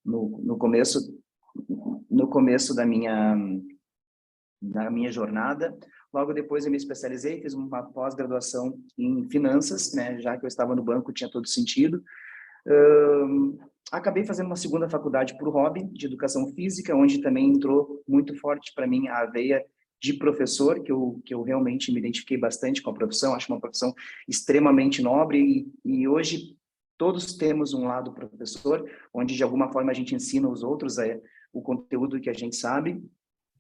no começo da minha jornada. Logo depois eu me especializei, fiz uma pós-graduação em finanças, né? Já que eu estava no banco, tinha todo sentido. Acabei fazendo uma segunda faculdade por hobby, de educação física, onde também entrou muito forte para mim a veia de professor, que eu realmente me identifiquei bastante com a profissão, acho uma profissão extremamente nobre, e hoje todos temos um lado professor, onde de alguma forma a gente ensina os outros o conteúdo que a gente sabe,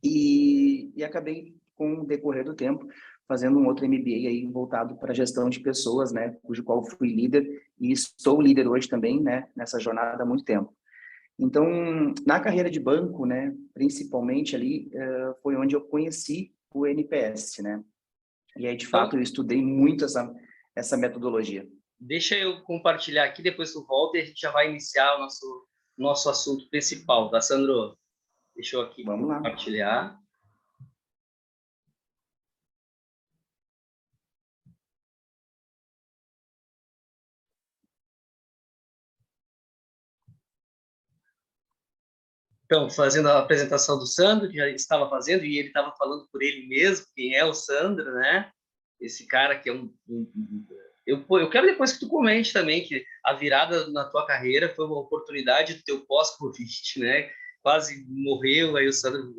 e acabei, com o decorrer do tempo, fazendo um outro MBA aí voltado para a gestão de pessoas, né, cujo qual fui líder e estou líder hoje também, né, nessa jornada há muito tempo. Então, na carreira de banco, né, principalmente ali, foi onde eu conheci o NPS, né? E aí, de fato, eu estudei muito essa metodologia. Deixa eu compartilhar aqui, depois tu volta e a gente já vai iniciar o nosso assunto principal, tá, Sandro? Deixa eu aqui compartilhar. Então, fazendo a apresentação do Sandro, que já estava fazendo, e ele estava falando por ele mesmo, quem é o Sandro, né? Esse cara que é eu quero depois que tu comente também que a virada na tua carreira foi uma oportunidade do teu pós-Covid, né? Quase morreu, aí o Sandro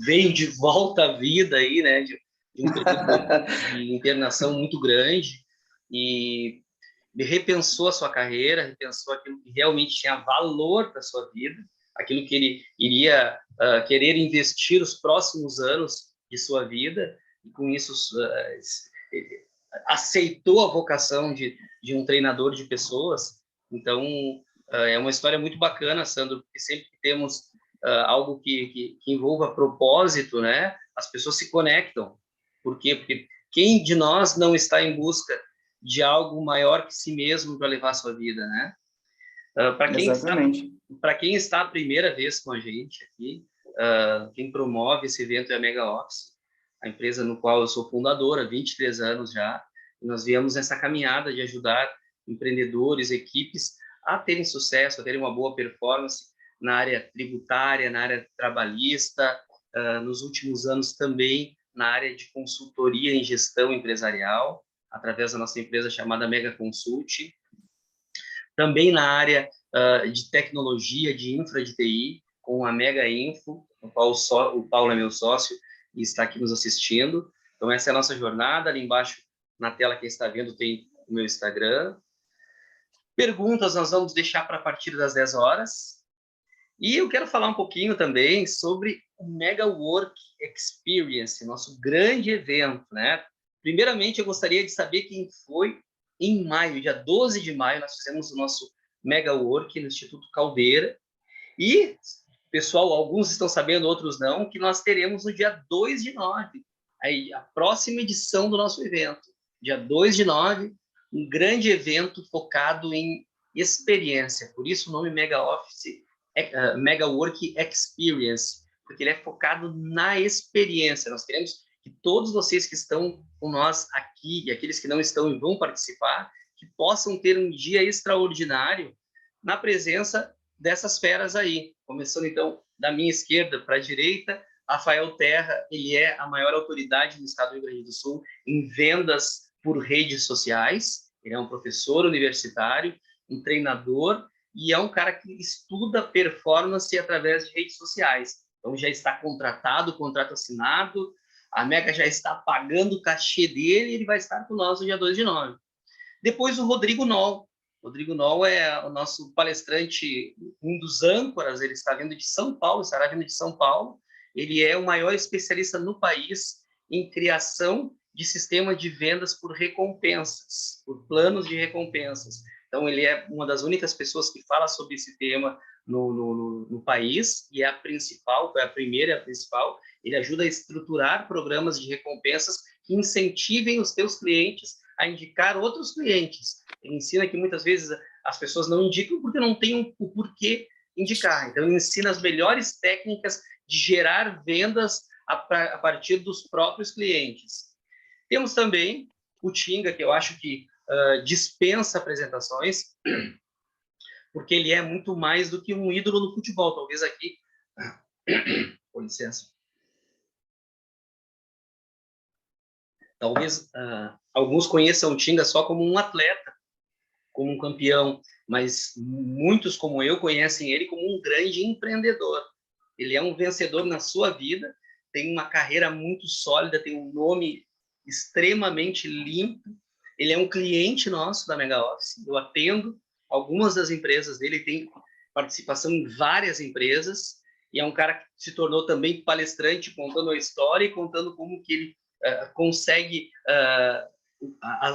veio de volta à vida aí, né? De um período de internação muito grande e repensou a sua carreira, repensou aquilo que realmente tinha valor para a sua vida, aquilo que ele iria querer investir os próximos anos de sua vida, e com isso aceitou a vocação de um treinador de pessoas. Então, é uma história muito bacana, Sandro, porque sempre que temos algo que envolva propósito, né, as pessoas se conectam. Por quê? Porque quem de nós não está em busca de algo maior que si mesmo para levar a sua vida, né? Para quem está a primeira vez com a gente aqui, quem promove esse evento é a Mega Office, a empresa no qual eu sou fundador há 23 anos já, e nós viemos nessa caminhada de ajudar empreendedores, equipes a terem sucesso, a terem uma boa performance na área tributária, na área trabalhista, nos últimos anos também na área de consultoria em gestão empresarial, através da nossa empresa chamada Mega Consult, também na área de tecnologia, de infra de TI, com a Mega Info, no qual o Paulo é meu sócio e está aqui nos assistindo. Então, essa é a nossa jornada. Ali embaixo, na tela, quem está vendo, tem o meu Instagram. Perguntas nós vamos deixar para a partir das 10 horas. E eu quero falar um pouquinho também sobre o Mega Work Experience, nosso grande evento, né? Primeiramente, eu gostaria de saber quem foi em maio, dia 12 de maio, nós fizemos o nosso Mega Work no Instituto Caldeira. E, pessoal, alguns estão sabendo, outros não, que nós teremos no dia 2 de 9, aí, a próxima edição do nosso evento. Dia 2 de 9, um grande evento focado em experiência. Por isso o nome Mega Office, Mega Work Experience, porque ele é focado na experiência. Nós queremos que todos vocês que estão com nós aqui, e aqueles que não estão e vão participar, que possam ter um dia extraordinário na presença dessas feras aí. Começando, então, da minha esquerda para a direita, Rafael Terra, ele é a maior autoridade no estado do Rio Grande do Sul em vendas por redes sociais. Ele é um professor universitário, um treinador, e é um cara que estuda performance através de redes sociais. Então, já está contratado, contrato assinado, a Mega já está pagando o cachê dele e ele vai estar com nós no dia 2 de 9. Depois o Rodrigo Noll. Rodrigo Noll é o nosso palestrante, um dos âncoras, ele está vindo de São Paulo, estará vindo de São Paulo. Ele é o maior especialista no país em criação de sistema de vendas por recompensas, por planos de recompensas. Então, ele é uma das únicas pessoas que fala sobre esse tema no país, e é a principal, foi a primeira e a principal. Ele ajuda a estruturar programas de recompensas que incentivem os teus clientes a indicar outros clientes. Ele ensina que muitas vezes as pessoas não indicam porque não têm o porquê indicar. Então, ele ensina as melhores técnicas de gerar vendas a partir dos próprios clientes. Temos também o Tinga, que eu acho que dispensa apresentações, porque ele é muito mais do que um ídolo no futebol. Talvez aqui... Com licença. Talvez alguns conheçam o Tinga só como um atleta, como um campeão, mas muitos como eu conhecem ele como um grande empreendedor. Ele é um vencedor na sua vida, tem uma carreira muito sólida, tem um nome extremamente limpo. Ele é um cliente nosso da Mega Office, eu atendo algumas das empresas dele, tem participação em várias empresas, e é um cara que se tornou também palestrante, contando a história e contando como que ele consegue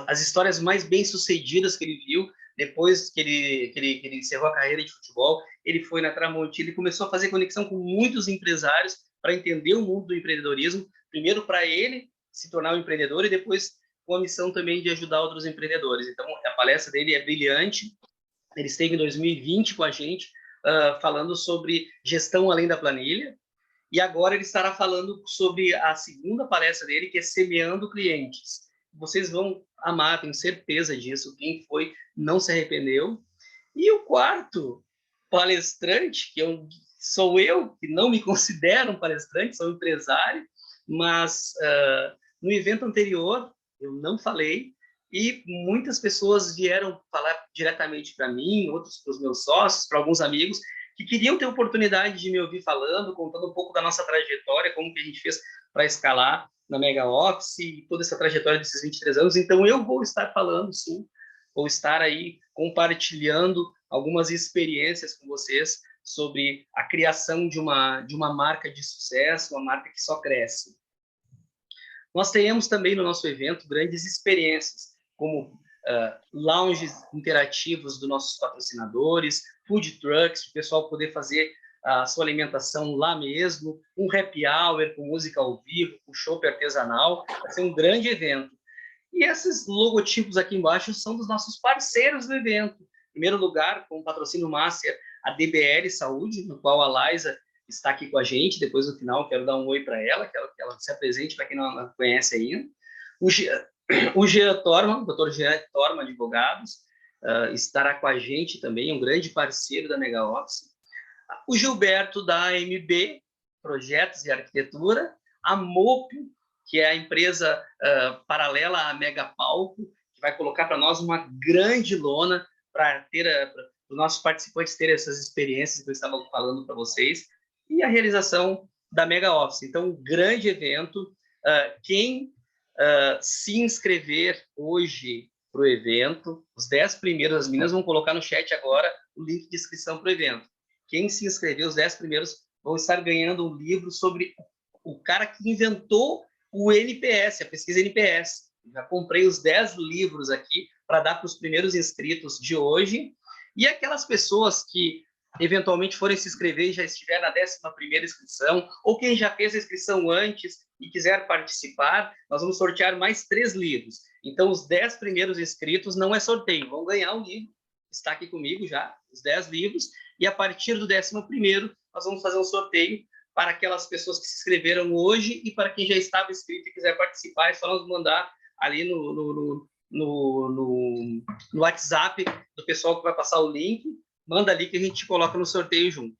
as histórias mais bem-sucedidas que ele viu. Depois que ele encerrou a carreira de futebol, ele foi na Tramontina e começou a fazer conexão com muitos empresários para entender o mundo do empreendedorismo, primeiro para ele se tornar um empreendedor e depois com a missão também de ajudar outros empreendedores. Então, a palestra dele é brilhante. Ele esteve em 2020 com a gente, falando sobre gestão além da planilha, e agora ele estará falando sobre a segunda palestra dele, que é Semeando Clientes. Vocês vão amar, tenho certeza disso. Quem foi não se arrependeu. E o quarto palestrante, que sou eu, que não me considero um palestrante, sou um empresário, mas no evento anterior eu não falei, e muitas pessoas vieram falar diretamente para mim, outros para os meus sócios, para alguns amigos, que queriam ter oportunidade de me ouvir falando, contando um pouco da nossa trajetória, como que a gente fez para escalar na Mega Office, e toda essa trajetória desses 23 anos. Então, eu vou estar falando, sim, vou estar aí compartilhando algumas experiências com vocês sobre a criação de uma marca de sucesso, uma marca que só cresce. Nós teremos também no nosso evento grandes experiências, como lounges interativos dos nossos patrocinadores, food trucks, para o pessoal poder fazer a sua alimentação lá mesmo, um happy hour com música ao vivo, com chopp artesanal. Vai ser um grande evento. E esses logotipos aqui embaixo são dos nossos parceiros do evento. Em primeiro lugar, com o patrocínio master, a DBL Saúde, no qual a Liza está aqui com a gente. Depois, no final, quero dar um oi para ela, que ela se apresente para quem não conhece ainda. O Jean Torma, o Dr. Jean Torma, advogados, estará com a gente também, um grande parceiro da Mega Office. O Gilberto, da AMB, Projetos e Arquitetura. A MOP, que é a empresa paralela à Mega Palco, que vai colocar para nós uma grande lona para os nossos participantes terem essas experiências que eu estava falando para vocês. E a realização da Mega Office. Então, um grande evento. Quem se inscrever hoje para o evento, os 10 primeiros, as meninas vão colocar no chat agora o link de inscrição para o evento. Quem se inscrever, os 10 primeiros, vão estar ganhando um livro sobre o cara que inventou o NPS, a pesquisa NPS. Já comprei os 10 livros aqui para dar para os primeiros inscritos de hoje. E aquelas pessoas que eventualmente forem se inscrever e já estiver na 11ª inscrição, ou quem já fez a inscrição antes e quiser participar, nós vamos sortear mais 3 livros. Então, os 10 primeiros inscritos não é sorteio, vão ganhar um livro. Está aqui comigo já, os 10 livros. E a partir do 11º, nós vamos fazer um sorteio para aquelas pessoas que se inscreveram hoje e para quem já estava inscrito e quiser participar, é só nos mandar ali no WhatsApp do pessoal que vai passar o link. Manda ali que a gente coloca no sorteio junto.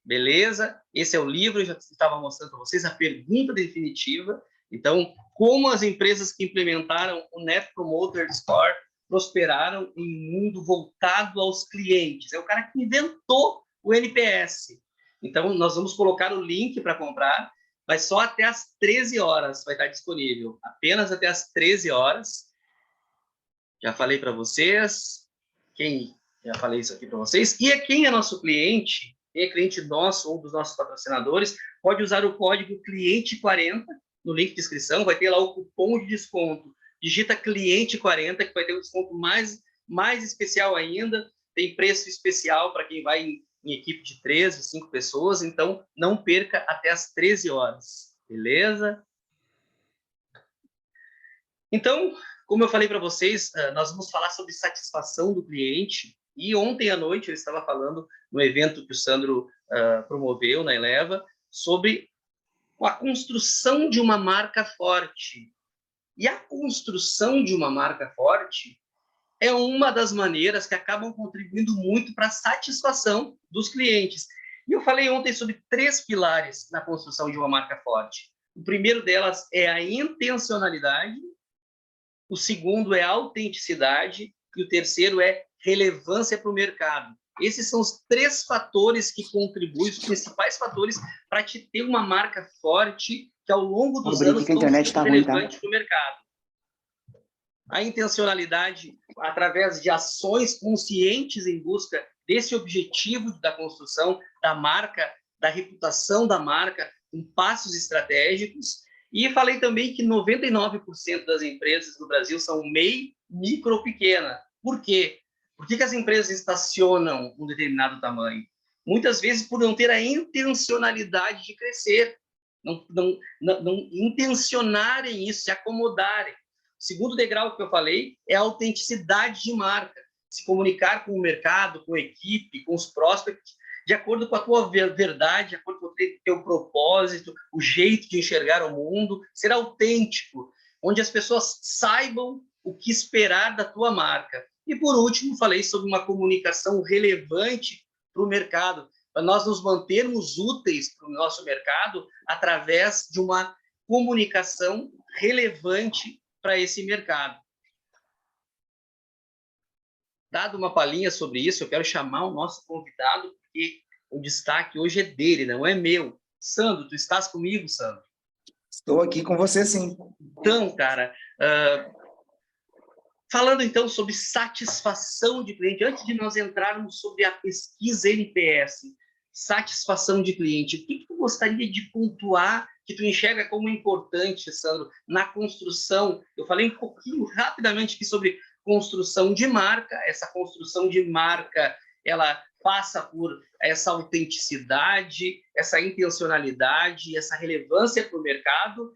Beleza? Esse é o livro, eu já estava mostrando para vocês a pergunta definitiva. Então, como as empresas que implementaram o Net Promoter Score prosperaram em um mundo voltado aos clientes. É o cara que inventou o NPS. Então, nós vamos colocar o link para comprar, mas só até às 13 horas vai estar disponível. Apenas até às 13 horas. Já falei para vocês. Já falei isso aqui para vocês. E quem é nosso cliente, quem é cliente nosso ou dos nossos patrocinadores, pode usar o código CLIENTE40 no link de inscrição, vai ter lá o cupom de desconto. Digita CLIENTE40, que vai ter um desconto mais especial ainda. Tem preço especial para quem vai em equipe de 3, de 5 pessoas. Então, não perca até às 13 horas. Beleza? Então, como eu falei para vocês, nós vamos falar sobre satisfação do cliente. E ontem à noite eu estava falando no evento que o Sandro promoveu na Eleva sobre a construção de uma marca forte. E a construção de uma marca forte é uma das maneiras que acabam contribuindo muito para a satisfação dos clientes. E eu falei ontem sobre 3 pilares na construção de uma marca forte. O primeiro delas é a intencionalidade, o segundo é a autenticidade e o terceiro é relevância para o mercado. Esses são os 3 fatores que contribuem, os principais fatores para te ter uma marca forte que ao longo dos anos vão ser relevante para o mercado. A intencionalidade, através de ações conscientes em busca desse objetivo da construção da marca, da reputação da marca, com passos estratégicos. E falei também que 99% das empresas do Brasil são MEI, micro, pequena. Por quê? Por que as empresas estacionam um determinado tamanho? Muitas vezes por não ter a intencionalidade de crescer, não intencionarem isso, se acomodarem. O segundo degrau que eu falei é a autenticidade de marca, se comunicar com o mercado, com a equipe, com os prospects, de acordo com a tua verdade, de acordo com o teu propósito, o jeito de enxergar o mundo, ser autêntico, onde as pessoas saibam o que esperar da tua marca. E, por último, falei sobre uma comunicação relevante para o mercado, para nós nos mantermos úteis para o nosso mercado através de uma comunicação relevante para esse mercado. Dado uma palhinha sobre isso, eu quero chamar o nosso convidado, porque o destaque hoje é dele, não é meu. Sandro, tu estás comigo, Sandro? Estou aqui com você, sim. Então, cara, falando então sobre satisfação de cliente, antes de nós entrarmos sobre a pesquisa NPS, satisfação de cliente, o que tu gostaria de pontuar que tu enxerga como importante, Sandro, na construção? Eu falei um pouquinho rapidamente aqui sobre construção de marca. Essa construção de marca, ela passa por essa autenticidade, essa intencionalidade, essa relevância para o mercado.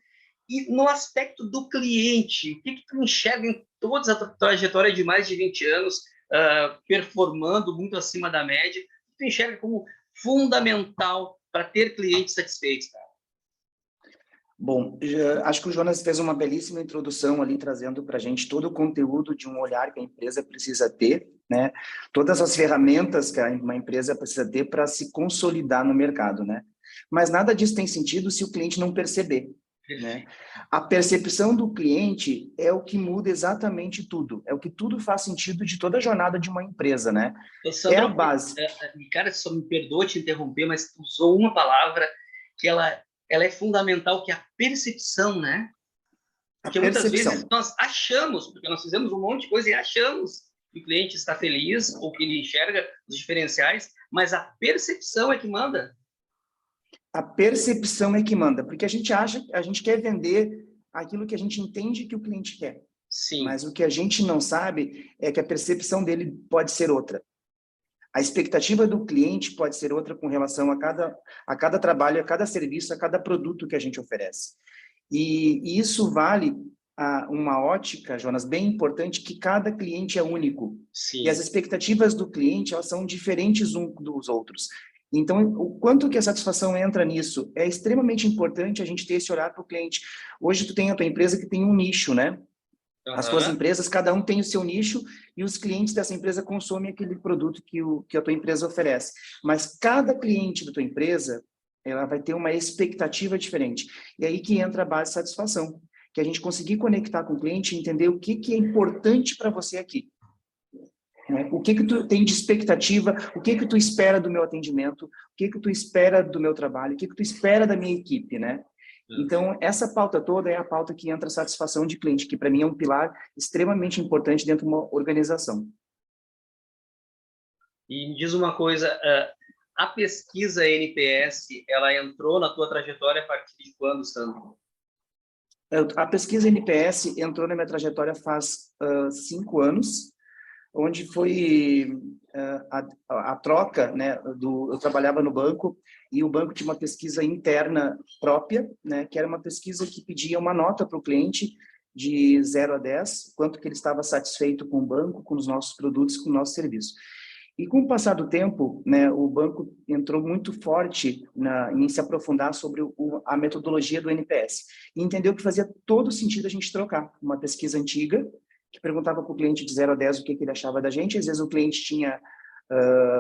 E no aspecto do cliente, o que tu enxerga em toda essa trajetória de mais de 20 anos, performando muito acima da média, o que tu enxerga como fundamental para ter clientes satisfeitos, cara? Bom, acho que o Jonas fez uma belíssima introdução ali, trazendo para a gente todo o conteúdo de um olhar que a empresa precisa ter, né? Todas as ferramentas que uma empresa precisa ter para se consolidar no mercado, né? Mas nada disso tem sentido se o cliente não perceber, né? A percepção do cliente é o que muda exatamente tudo, é o que tudo faz sentido de toda a jornada de uma empresa, né? Sandro, é a base. Cara, só me perdoa te interromper, mas tu usou uma palavra que ela é fundamental, que é a percepção, né? Porque muitas vezes nós achamos, porque nós fizemos um monte de coisa e achamos que o cliente está feliz ou que ele enxerga os diferenciais, mas a percepção é que manda. A percepção é que manda, porque a gente quer vender aquilo que a gente entende que o cliente quer. Sim. Mas o que a gente não sabe é que a percepção dele pode ser outra. A expectativa do cliente pode ser outra com relação a cada trabalho, a cada serviço, a cada produto que a gente oferece. E isso vale uma ótica, Jonas, bem importante, que cada cliente é único. Sim. E as expectativas do cliente, elas são diferentes uns dos outros. Então, o quanto que a satisfação entra nisso? É extremamente importante a gente ter esse olhar para o cliente. Hoje, tu tem a tua empresa que tem um nicho, né? As suas empresas, cada um tem o seu nicho e os clientes dessa empresa consomem aquele produto que a tua empresa oferece. Mas cada cliente da tua empresa, ela vai ter uma expectativa diferente. E aí que entra a base de satisfação, que a gente conseguir conectar com o cliente e entender o que é importante para você aqui. O que tu tem de expectativa, o que tu espera do meu atendimento, o que tu espera do meu trabalho, o que tu espera da minha equipe, né? Então, essa pauta toda é a pauta que entra a satisfação de cliente, que para mim é um pilar extremamente importante dentro de uma organização. E me diz uma coisa, a pesquisa NPS, ela entrou na tua trajetória a partir de quando, Sandro? A pesquisa NPS entrou na minha trajetória faz 5 anos, onde foi a troca, né, eu trabalhava no banco e o banco tinha uma pesquisa interna própria, né, que era uma pesquisa que pedia uma nota para o cliente de 0 a 10, quanto que ele estava satisfeito com o banco, com os nossos produtos, com o nosso serviço. E com o passar do tempo, né, o banco entrou muito forte em se aprofundar sobre a metodologia do NPS e entendeu que fazia todo sentido a gente trocar uma pesquisa antiga, que perguntava para o cliente de 0 a 10 o que ele achava da gente. Às vezes o cliente tinha,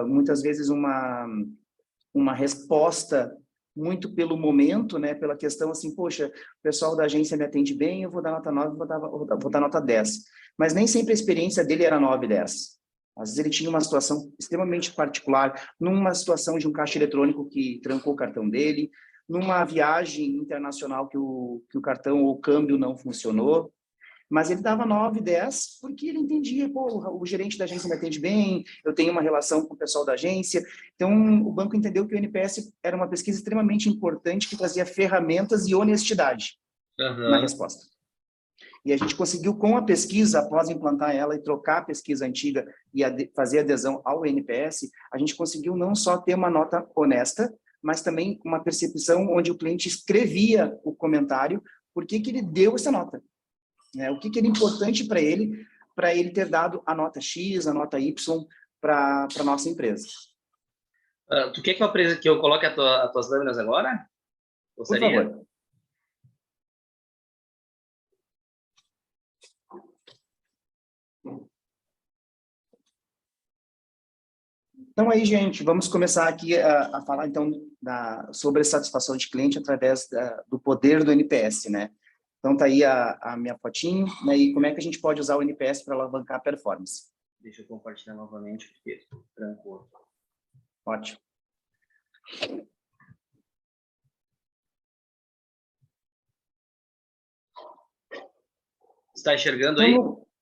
muitas vezes, uma resposta muito pelo momento, né? Pela questão assim, poxa, o pessoal da agência me atende bem, eu vou dar nota 9, vou dar nota 10. Mas nem sempre a experiência dele era 9, 10. Às vezes ele tinha uma situação extremamente particular, numa situação de um caixa eletrônico que trancou o cartão dele, numa viagem internacional que o cartão ou o câmbio não funcionou. Mas ele dava 9, 10, porque ele entendia, pô, o gerente da agência me atende bem, eu tenho uma relação com o pessoal da agência. Então, o banco entendeu que o NPS era uma pesquisa extremamente importante que trazia ferramentas e honestidade na resposta. E a gente conseguiu, com a pesquisa, após implantar ela e trocar a pesquisa antiga e fazer adesão ao NPS, a gente conseguiu não só ter uma nota honesta, mas também uma percepção onde o cliente escrevia o comentário, por que ele deu essa nota. O que era importante para ele ter dado a nota X, a nota Y para a nossa empresa. Tu quer que eu coloque as tuas lâminas agora? Gostaria? Por favor. Então aí, gente, vamos começar aqui a falar então sobre a satisfação de cliente através do poder do NPS, né? Então, tá aí a minha fotinho, né? E como é que a gente pode usar o NPS para alavancar a performance? Deixa eu compartilhar novamente, porque trancou. Ótimo. Está enxergando aí?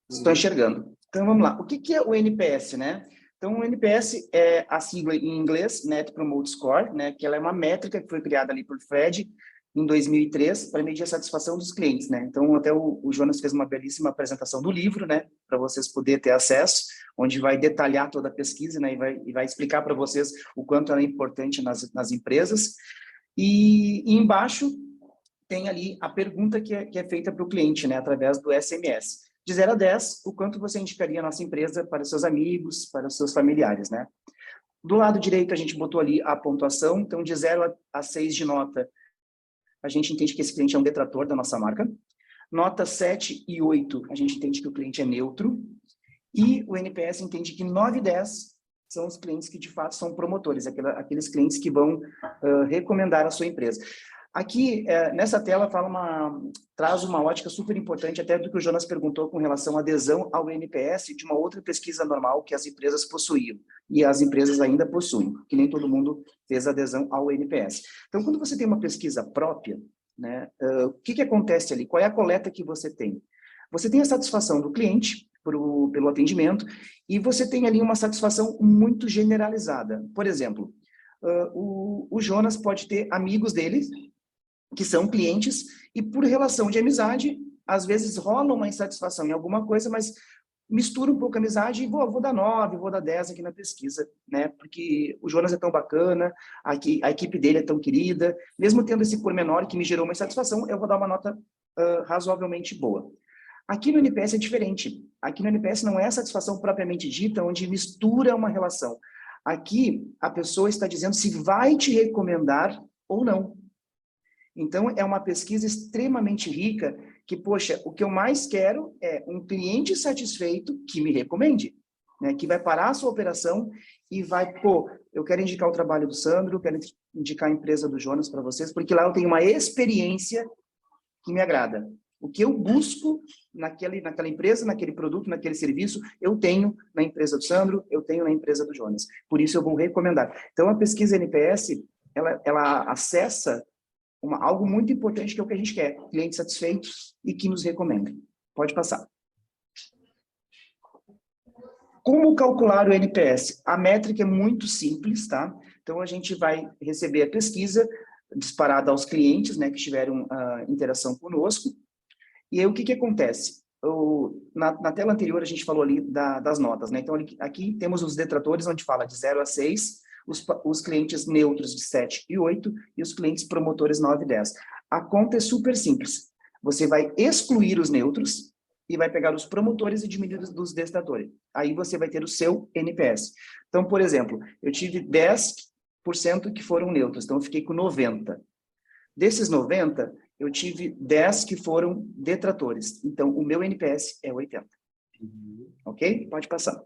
Estou enxergando. Então, vamos lá. O que é o NPS, né? Então, o NPS é a sigla em inglês, Net Promote Score, né? Que ela é uma métrica que foi criada ali por Fred, em 2003, para medir a satisfação dos clientes, né? Então, até o Jonas fez uma belíssima apresentação do livro, né? Para vocês poderem ter acesso, onde vai detalhar toda a pesquisa, né? E vai explicar para vocês o quanto ela é importante nas empresas. E embaixo tem ali a pergunta que é feita para o cliente, né? Através do SMS. De 0 a 10, o quanto você indicaria a nossa empresa para seus amigos, para os seus familiares, né? Do lado direito, a gente botou ali a pontuação. Então, de 0 a 6 de nota, a gente entende que esse cliente é um detrator da nossa marca. Nota 7 e 8, a gente entende que o cliente é neutro. E o NPS entende que 9 e 10 são os clientes que, de fato, são promotores, aqueles clientes que vão recomendar a sua empresa. Aqui, nessa tela, traz uma ótica super importante, até do que o Jonas perguntou com relação à adesão ao NPS de uma outra pesquisa normal que as empresas possuíam, e as empresas ainda possuem, que nem todo mundo fez adesão ao NPS. Então, quando você tem uma pesquisa própria, né, o que acontece ali? Qual é a coleta que você tem? Você tem a satisfação do cliente pelo atendimento, e você tem ali uma satisfação muito generalizada. Por exemplo, o Jonas pode ter amigos dele que são clientes, e por relação de amizade, às vezes rola uma insatisfação em alguma coisa, mas mistura um pouco a amizade e vou dar 9, vou dar 10 aqui na pesquisa, né? Porque o Jonas é tão bacana, a equipe dele é tão querida, mesmo tendo esse pormenor que me gerou uma insatisfação, eu vou dar uma nota razoavelmente boa. Aqui no NPS é diferente. Aqui no NPS não é a satisfação propriamente dita, onde mistura uma relação. Aqui, a pessoa está dizendo se vai te recomendar ou não. Então, é uma pesquisa extremamente rica que, poxa, o que eu mais quero é um cliente satisfeito que me recomende, né? Que vai parar a sua operação e vai, eu quero indicar o trabalho do Sandro, quero indicar a empresa do Jonas para vocês, porque lá eu tenho uma experiência que me agrada. O que eu busco naquela empresa, naquele produto, naquele serviço, eu tenho na empresa do Sandro, eu tenho na empresa do Jonas. Por isso, eu vou recomendar. Então, a pesquisa NPS, ela acessa algo muito importante, que é o que a gente quer, clientes satisfeitos e que nos recomendem. Pode passar. Como calcular o NPS? A métrica é muito simples, tá? Então, a gente vai receber a pesquisa disparada aos clientes, né, que tiveram interação conosco. E aí, o que acontece? Na tela anterior, a gente falou ali das notas, né? Então, aqui temos os detratores, onde fala de 0 a 6, os clientes neutros de 7 e 8, e os clientes promotores 9 e 10. A conta é super simples. Você vai excluir os neutros e vai pegar os promotores e diminuir dos detratores. Aí você vai ter o seu NPS. Então, por exemplo, eu tive 10% que foram neutros, então eu fiquei com 90. Desses 90, eu tive 10 que foram detratores. Então, o meu NPS é 80. Ok? Pode passar.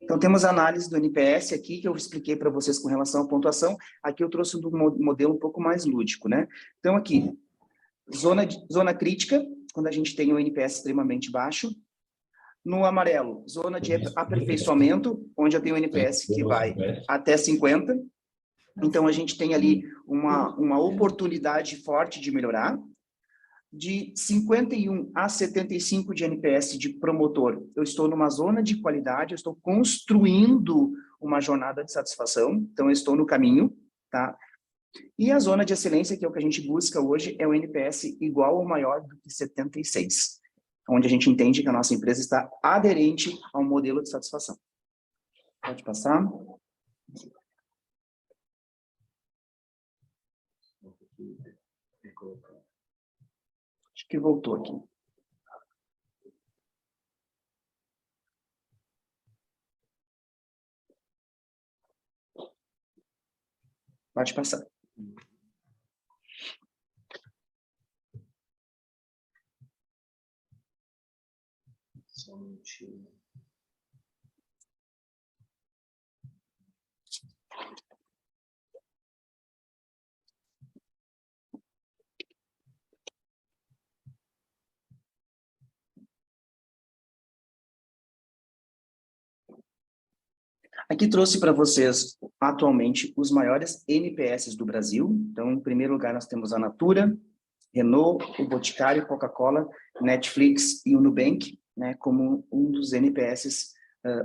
Então, temos a análise do NPS aqui, que eu expliquei para vocês com relação à pontuação. Aqui eu trouxe um modelo um pouco mais lúdico, né? Então, aqui, zona crítica, quando a gente tem um NPS extremamente baixo. No amarelo, zona de aperfeiçoamento, onde eu tenho um NPS que vai até 50. Então, a gente tem ali uma oportunidade forte de melhorar. De 51 a 75 de NPS de promotor, eu estou numa zona de qualidade, eu estou construindo uma jornada de satisfação, então eu estou no caminho, tá? E a zona de excelência, que é o que a gente busca hoje, é o NPS igual ou maior do que 76, onde a gente entende que a nossa empresa está aderente ao modelo de satisfação. Pode passar. Acho que voltou aqui. Pode passar. Só um minutinho. Aqui trouxe para vocês, atualmente, os maiores NPS do Brasil. Então, em primeiro lugar, nós temos a Natura, Renault, o Boticário, Coca-Cola, Netflix e o Nubank, né, como um dos NPS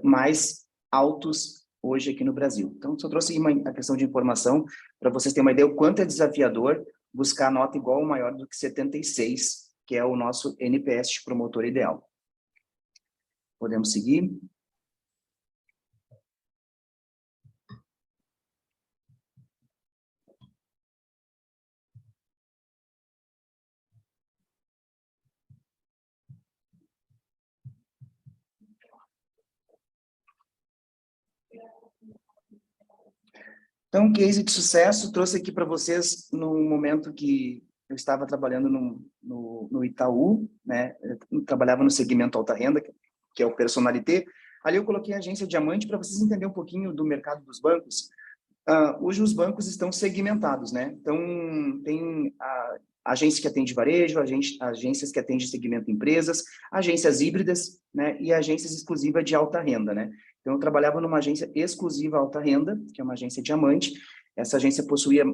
mais altos hoje aqui no Brasil. Então, só trouxe a questão de informação para vocês terem uma ideia o quanto é desafiador buscar a nota igual ou maior do que 76, que é o nosso NPS de promotor ideal. Podemos seguir? Então, case de sucesso, trouxe aqui para vocês no momento que eu estava trabalhando no Itaú, né? Eu trabalhava no segmento alta renda, que é o Personalité. Ali eu coloquei a agência Diamante para vocês entenderem um pouquinho do mercado dos bancos. Hoje os bancos estão segmentados, né? Então, tem a agência que atende varejo, agências que atendem segmento empresas, agências híbridas, né? E agências exclusivas de alta renda, né? Então, eu trabalhava numa agência exclusiva alta renda, que é uma agência Diamante. Essa agência possuía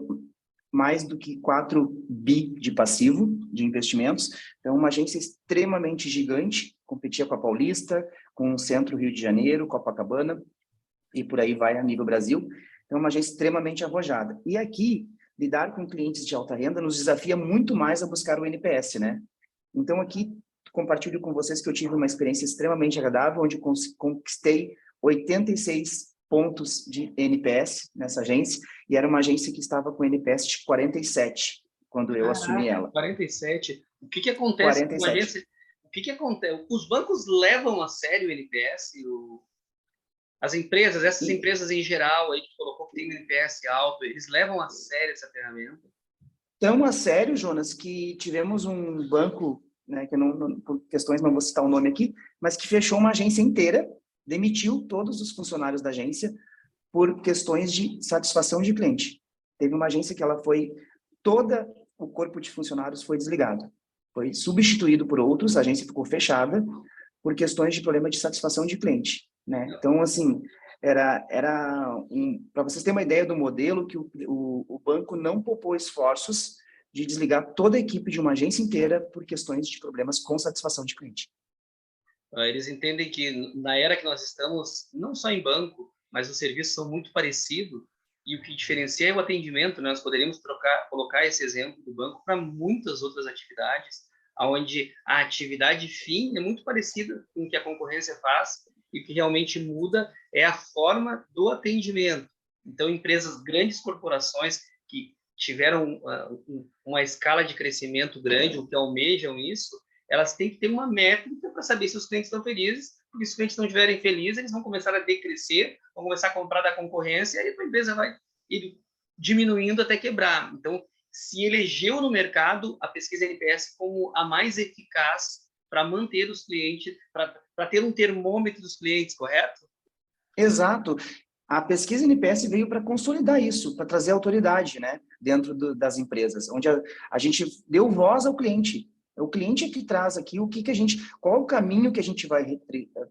mais do que 4 bi de passivo de investimentos. Então, uma agência extremamente gigante, competia com a Paulista, com o Centro Rio de Janeiro, Copacabana, e por aí vai a nível Brasil. Então, uma agência extremamente arrojada. E aqui, lidar com clientes de alta renda nos desafia muito mais a buscar o NPS, né? Então, aqui, compartilho com vocês que eu tive uma experiência extremamente agradável, onde conquistei 86 pontos de NPS nessa agência, e era uma agência que estava com NPS de 47, quando eu assumi ela. 47. O que acontece 47. com a agência? O que acontece? Os bancos levam a sério o NPS? As empresas, essas empresas em geral, aí que colocou que tem um NPS alto, eles levam a sério essa ferramenta? Tão a sério, Jonas, que tivemos um banco, né, que por questões não vou citar o nome aqui, mas que fechou uma agência inteira, demitiu todos os funcionários da agência por questões de satisfação de cliente. Teve uma agência que todo o corpo de funcionários foi desligado. Foi substituído por outros, a agência ficou fechada por questões de problema de satisfação de cliente, né? Então, assim, para vocês terem uma ideia do modelo, que o banco não poupou esforços de desligar toda a equipe de uma agência inteira por questões de problemas com satisfação de cliente. Eles entendem que na era que nós estamos, não só em banco, mas os serviços são muito parecidos, e o que diferencia é o atendimento, né? Nós poderíamos colocar esse exemplo do banco para muitas outras atividades, onde a atividade fim é muito parecida com o que a concorrência faz, e o que realmente muda é a forma do atendimento. Então, empresas, grandes corporações que tiveram uma escala de crescimento grande, ou que almejam isso, elas têm que ter uma métrica para saber se os clientes estão felizes, porque se os clientes não estiverem felizes, eles vão começar a decrescer, vão começar a comprar da concorrência, e a empresa vai ir diminuindo até quebrar. Então, se elegeu no mercado a pesquisa NPS como a mais eficaz para manter os clientes, para ter um termômetro dos clientes, correto? Exato. A pesquisa NPS veio para consolidar isso, para trazer autoridade, né, dentro das empresas, onde a gente deu voz ao cliente. O cliente é que traz aqui qual o caminho que a gente vai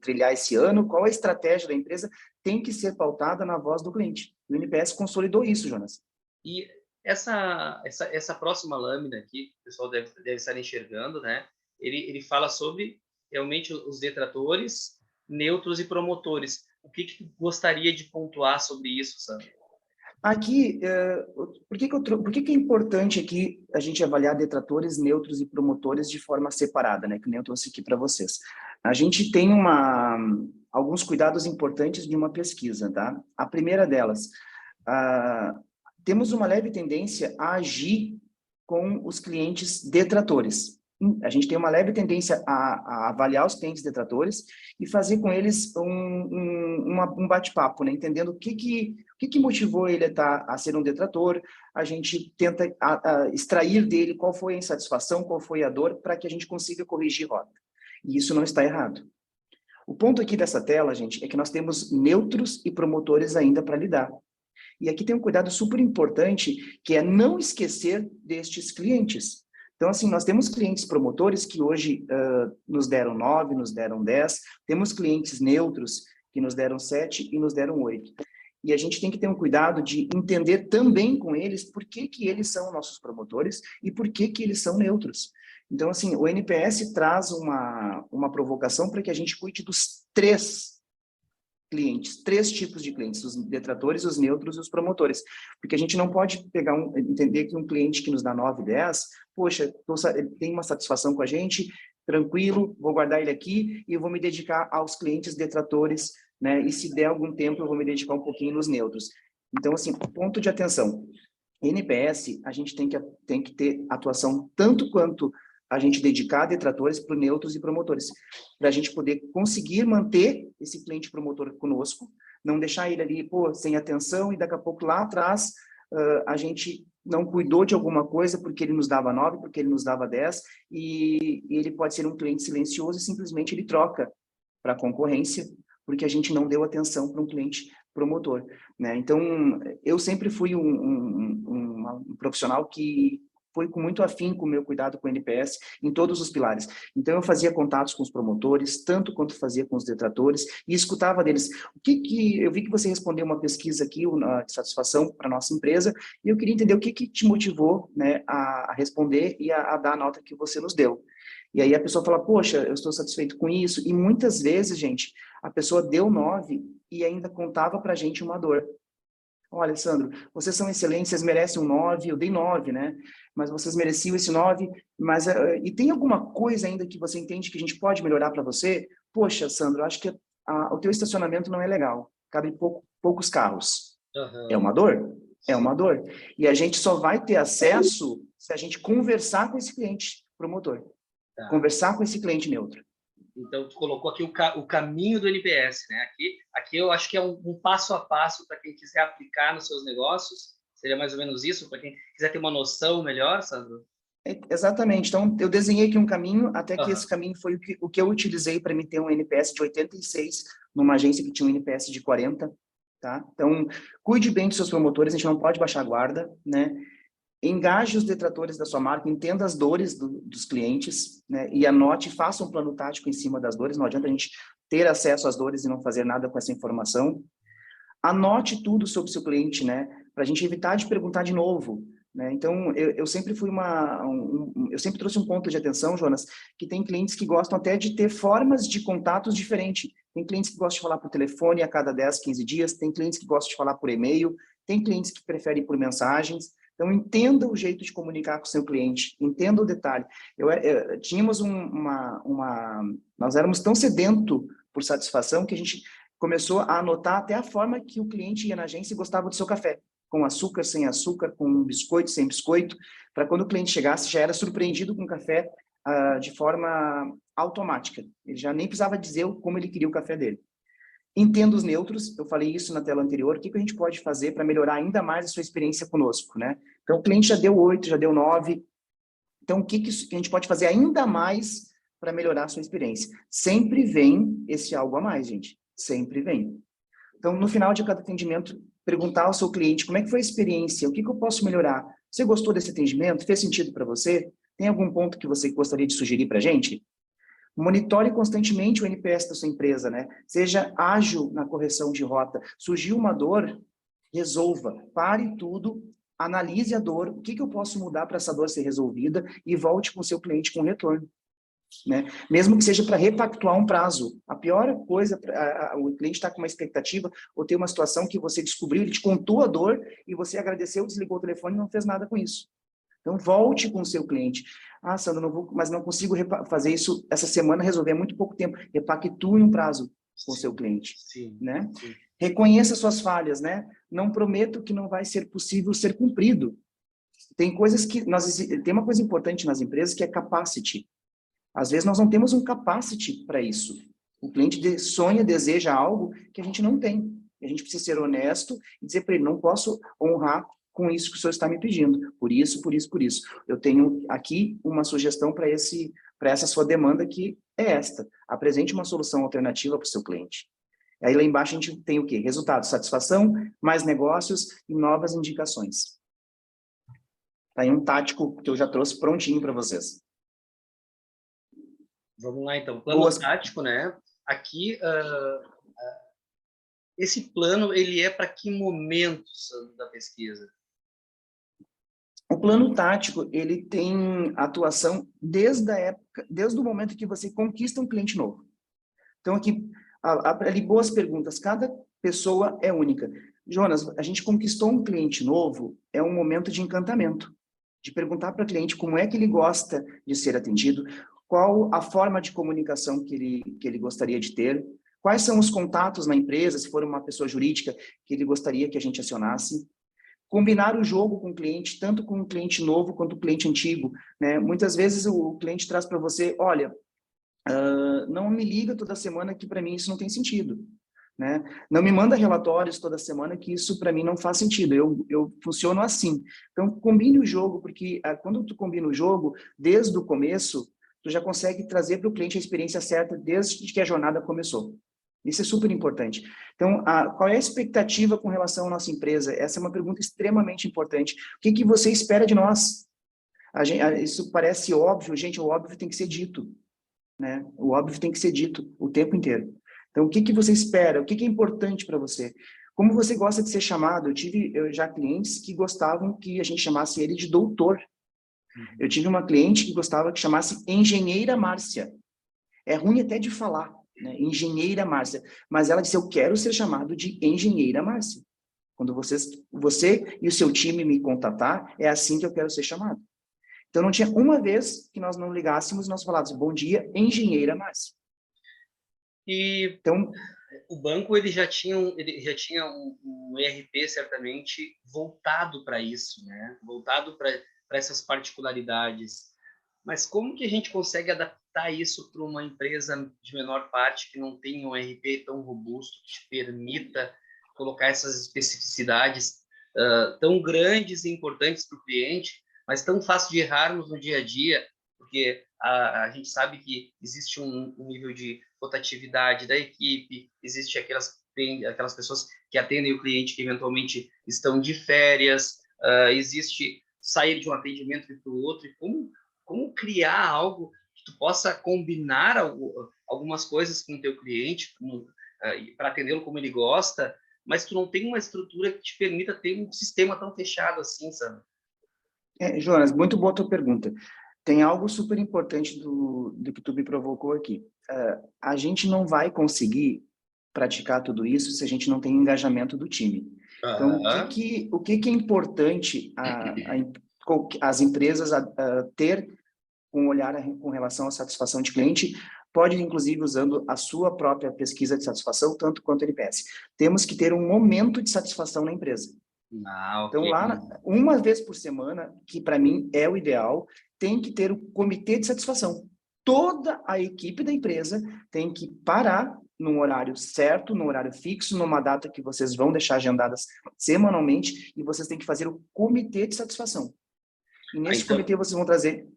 trilhar esse ano, qual a estratégia da empresa, tem que ser pautada na voz do cliente. O NPS consolidou isso, Jonas. E essa próxima lâmina aqui, o pessoal deve estar enxergando, né? Ele fala sobre realmente os detratores, neutros e promotores. O que tu gostaria de pontuar sobre isso, Sandro? Aqui, por que é importante aqui a gente avaliar detratores, neutros e promotores de forma separada, né? Que nem eu trouxe aqui para vocês. A gente tem alguns cuidados importantes de uma pesquisa, tá? A primeira delas, temos uma leve tendência a agir com os clientes detratores. A gente tem uma leve tendência a avaliar os clientes detratores e fazer com eles um bate-papo, né? Entendendo o que motivou ele a ser um detrator. A gente tenta extrair dele qual foi a insatisfação, qual foi a dor, para que a gente consiga corrigir rota. E isso não está errado. O ponto aqui dessa tela, gente, é que nós temos neutros e promotores ainda para lidar. E aqui tem um cuidado super importante, que é não esquecer destes clientes. Então, assim, nós temos clientes promotores que hoje nos deram 9, nos deram 10, temos clientes neutros que nos deram 7 e nos deram 8. E a gente tem que ter um cuidado de entender também com eles por que eles são nossos promotores e por que eles são neutros. Então, assim, o NPS traz uma provocação para que a gente cuide dos 3 clientes, 3 tipos de clientes, os detratores, os neutros e os promotores. Porque a gente não pode entender que um cliente que nos dá 9, 10, poxa, ele tem uma satisfação com a gente, tranquilo, vou guardar ele aqui e eu vou me dedicar aos clientes detratores, né? E se der algum tempo, eu vou me dedicar um pouquinho nos neutros. Então, assim, ponto de atenção. NPS, a gente tem que ter atuação tanto quanto a gente dedicar detratores para neutros e promotores, para a gente poder conseguir manter esse cliente promotor conosco, não deixar ele ali, sem atenção, e daqui a pouco lá atrás a gente não cuidou de alguma coisa porque ele nos dava 9, porque ele nos dava 10, e ele pode ser um cliente silencioso e simplesmente ele troca para a concorrência, porque a gente não deu atenção para um cliente promotor, né? Então, eu sempre fui um profissional que foi com muito afinco o meu cuidado com o NPS em todos os pilares. Então, eu fazia contatos com os promotores, tanto quanto fazia com os detratores, e escutava deles. Eu vi que você respondeu uma pesquisa aqui de satisfação para a nossa empresa, e eu queria entender o que te motivou, né, a responder e a dar a nota que você nos deu. E aí a pessoa fala, poxa, eu estou satisfeito com isso, e muitas vezes, gente, a pessoa deu 9 e ainda contava para a gente uma dor. Olha, Sandro, vocês são excelentes, vocês merecem um 9, eu dei 9, né? Mas vocês mereciam esse 9, mas e tem alguma coisa ainda que você entende que a gente pode melhorar para você? Poxa, Sandro, acho que o teu estacionamento não é legal, cabe poucos carros. É uma dor? É uma dor. E a gente só vai ter acesso se a gente conversar com esse cliente promotor, conversar com esse cliente neutro. Então, tu colocou aqui o caminho do NPS, né? Aqui eu acho que é um passo a passo para quem quiser aplicar nos seus negócios. Seria mais ou menos isso, para quem quiser ter uma noção melhor, Sandro? Exatamente. Então, eu desenhei aqui um caminho, até que esse caminho foi o que eu utilizei para me ter um NPS de 86, numa agência que tinha um NPS de 40, tá? Então, cuide bem dos seus promotores, a gente não pode baixar a guarda, né? Engaje os detratores da sua marca, entenda as dores dos clientes, né? E anote, faça um plano tático em cima das dores. Não adianta a gente ter acesso às dores e não fazer nada com essa informação. Anote tudo sobre o seu cliente, né? Para a gente evitar de perguntar de novo, né? Então, eu sempre fui eu sempre trouxe um ponto de atenção, Jonas, que tem clientes que gostam até de ter formas de contatos diferentes. Tem clientes que gostam de falar por telefone a cada 10, 15 dias, tem clientes que gostam de falar por e-mail, tem clientes que preferem por mensagens. Então, entenda o jeito de comunicar com o seu cliente, entenda o detalhe. Tínhamos nós éramos tão sedento por satisfação que a gente começou a anotar até a forma que o cliente ia na agência e gostava do seu café, com açúcar, sem açúcar, com biscoito, sem biscoito, para quando o cliente chegasse, já era surpreendido com o café de forma automática. Ele já nem precisava dizer como ele queria o café dele. Entenda os neutros, eu falei isso na tela anterior, o que a gente pode fazer para melhorar ainda mais a sua experiência conosco, né? Então, o cliente já deu 8, já deu 9, então o que a gente pode fazer ainda mais para melhorar a sua experiência? Sempre vem esse algo a mais, gente, sempre vem. Então, no final de cada atendimento, perguntar ao seu cliente como é que foi a experiência, o que eu posso melhorar? Você gostou desse atendimento? Fez sentido para você? Tem algum ponto que você gostaria de sugerir para a gente? Monitore constantemente o NPS da sua empresa, né? Seja ágil na correção de rota. Surgiu uma dor, resolva. Pare tudo, analise a dor, o que eu posso mudar para essa dor ser resolvida e volte com o seu cliente com retorno. Né? Mesmo que seja para repactuar um prazo. A pior coisa, o cliente está com uma expectativa ou tem uma situação que você descobriu, ele te contou a dor e você agradeceu, desligou o telefone e não fez nada com isso. Então, volte com o seu cliente. Ah, Sandra, mas não consigo fazer isso essa semana, resolver, é muito pouco tempo. Repactue um prazo com o seu cliente. Sim, né? sim. Reconheça suas falhas, né? Não prometo que não vai ser possível ser cumprido. Tem coisas que... tem uma coisa importante nas empresas que é capacity. Às vezes, nós não temos um capacity para isso. O cliente sonha, deseja algo que a gente não tem. A gente precisa ser honesto e dizer para ele, não posso honrar com isso que o senhor está me pedindo. Por isso, por isso, por isso. Eu tenho aqui uma sugestão para essa sua demanda, que é esta. Apresente uma solução alternativa para o seu cliente. Aí lá embaixo a gente tem o quê? Resultado, satisfação, mais negócios e novas indicações. Tá aí um tático que eu já trouxe prontinho para vocês. Vamos lá, então. Plano tático, né? Aqui, esse plano, ele é para que momento, Sandro, da pesquisa? O plano tático, ele tem atuação desde o momento que você conquista um cliente novo. Então, aqui, ali, boas perguntas. Cada pessoa é única. Jonas, a gente conquistou um cliente novo, é um momento de encantamento. De perguntar para o cliente como é que ele gosta de ser atendido, qual a forma de comunicação que ele gostaria de ter, quais são os contatos na empresa, se for uma pessoa jurídica, que ele gostaria que a gente acionasse. Combinar o jogo com o cliente, tanto com o cliente novo quanto o cliente antigo. Né? Muitas vezes o cliente traz para você, olha, não me liga toda semana que para mim isso não tem sentido. Né? Não me manda relatórios toda semana que isso para mim não faz sentido, eu funciono assim. Então, combine o jogo, porque quando tu combina o jogo, desde o começo, tu já consegue trazer para o cliente a experiência certa desde que a jornada começou. Isso é super importante. Então, qual é a expectativa com relação à nossa empresa? Essa é uma pergunta extremamente importante. O que você espera de nós? Isso parece óbvio, gente, o óbvio tem que ser dito. Né? O óbvio tem que ser dito o tempo inteiro. Então, o que você espera? O que é importante para você? Como você gosta de ser chamado? Eu tive já clientes que gostavam que a gente chamasse ele de doutor. Eu tive uma cliente que gostava que chamasse engenheira Márcia. É ruim até de falar, né? Engenheira Márcia. Mas ela disse, eu quero ser chamado de engenheira Márcia. Quando você e o seu time me contatar, é assim que eu quero ser chamado. Então, não tinha uma vez que nós não ligássemos, nós falávamos, bom dia, engenheira Márcia. E então, o banco ele já tinha um ERP certamente voltado para isso, né? Voltado para essas particularidades. Mas como que a gente consegue adaptar isso para uma empresa de menor parte que não tem um ERP tão robusto que te permita colocar essas especificidades tão grandes e importantes para o cliente, mas tão fácil de errarmos no dia a dia, porque a gente sabe que existe um nível de rotatividade da equipe, existe aquelas pessoas que atendem o cliente que eventualmente estão de férias, existe sair de um atendimento para o outro, e como criar algo que tu possa combinar algumas coisas com o teu cliente para atendê-lo como ele gosta, mas tu não tem uma estrutura que te permita ter um sistema tão fechado assim, sabe? Jonas, muito boa a tua pergunta. Tem algo super importante do que tu me provocou aqui. A gente não vai conseguir praticar tudo isso se a gente não tem engajamento do time. Então, o que é importante as empresas ter um olhar com relação à satisfação de cliente, pode, inclusive, usando a sua própria pesquisa de satisfação, tanto quanto o NPS. Temos que ter um momento de satisfação na empresa. Okay. Então, lá, uma vez por semana, que para mim é o ideal, tem que ter o comitê de satisfação. Toda a equipe da empresa tem que parar num horário certo, num horário fixo, numa data que vocês vão deixar agendadas semanalmente, e vocês têm que fazer o comitê de satisfação. E nesse comitê vocês vão trazer...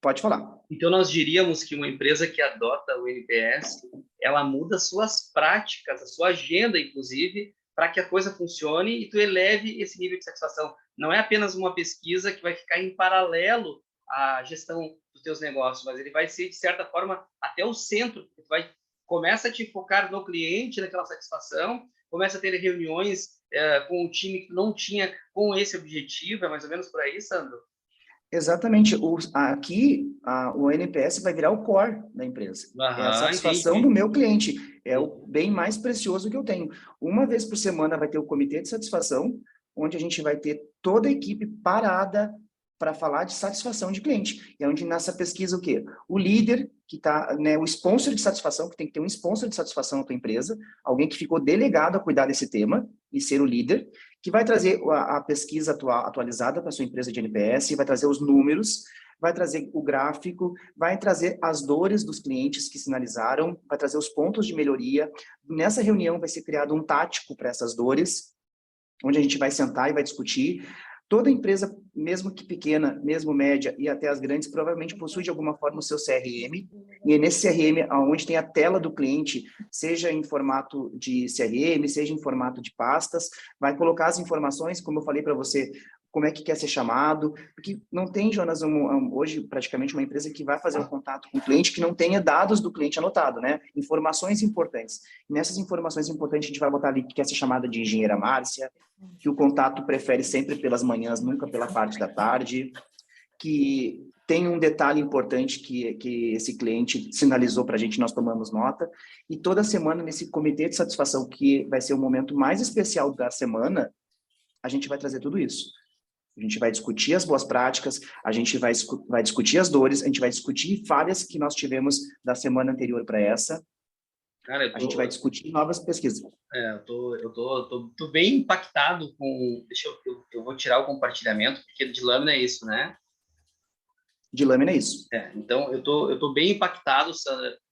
Pode falar. Então, nós diríamos que uma empresa que adota o NPS, ela muda suas práticas, a sua agenda, inclusive, para que a coisa funcione e tu eleve esse nível de satisfação. Não é apenas uma pesquisa que vai ficar em paralelo à gestão dos teus negócios, mas ele vai ser, de certa forma, até o centro. Tu começa a te focar no cliente, naquela satisfação, começa a ter reuniões com o time que não tinha com esse objetivo. É mais ou menos por aí, Sandro? Exatamente. O NPS vai virar o core da empresa. É a satisfação do meu cliente. É o bem mais precioso que eu tenho. Uma vez por semana vai ter o comitê de satisfação, onde a gente vai ter toda a equipe parada para falar de satisfação de cliente. E é onde nessa pesquisa o quê? O líder, que está, né, o sponsor de satisfação, que tem que ter um sponsor de satisfação na tua empresa, alguém que ficou delegado a cuidar desse tema e ser o líder, que vai trazer a pesquisa atualizada para a sua empresa de NPS, vai trazer os números, vai trazer o gráfico, vai trazer as dores dos clientes que sinalizaram, vai trazer os pontos de melhoria. Nessa reunião vai ser criado um tático para essas dores, onde a gente vai sentar e vai discutir. Toda empresa, mesmo que pequena, mesmo média e até as grandes, provavelmente possui de alguma forma o seu CRM, e é nesse CRM onde tem a tela do cliente, seja em formato de CRM, seja em formato de pastas, vai colocar as informações, como eu falei para você, como é que quer ser chamado, porque não tem, Jonas, hoje praticamente uma empresa que vai fazer um contato com o cliente que não tenha dados do cliente anotado, né? Informações importantes. E nessas informações importantes a gente vai botar ali que quer ser chamada de engenheira Márcia, que o contato prefere sempre pelas manhãs, nunca pela parte da tarde, que tem um detalhe importante que esse cliente sinalizou para a gente, nós tomamos nota, e toda semana nesse comitê de satisfação, que vai ser o momento mais especial da semana, a gente vai trazer tudo isso. A gente vai discutir as boas práticas, a gente vai discutir as dores, a gente vai discutir falhas que nós tivemos da semana anterior para essa. Cara, a gente vai discutir novas pesquisas. Eu tô bem impactado com... eu vou tirar o compartilhamento, porque de lâmina é isso, né? De lâmina é isso. Então, eu tô bem impactado,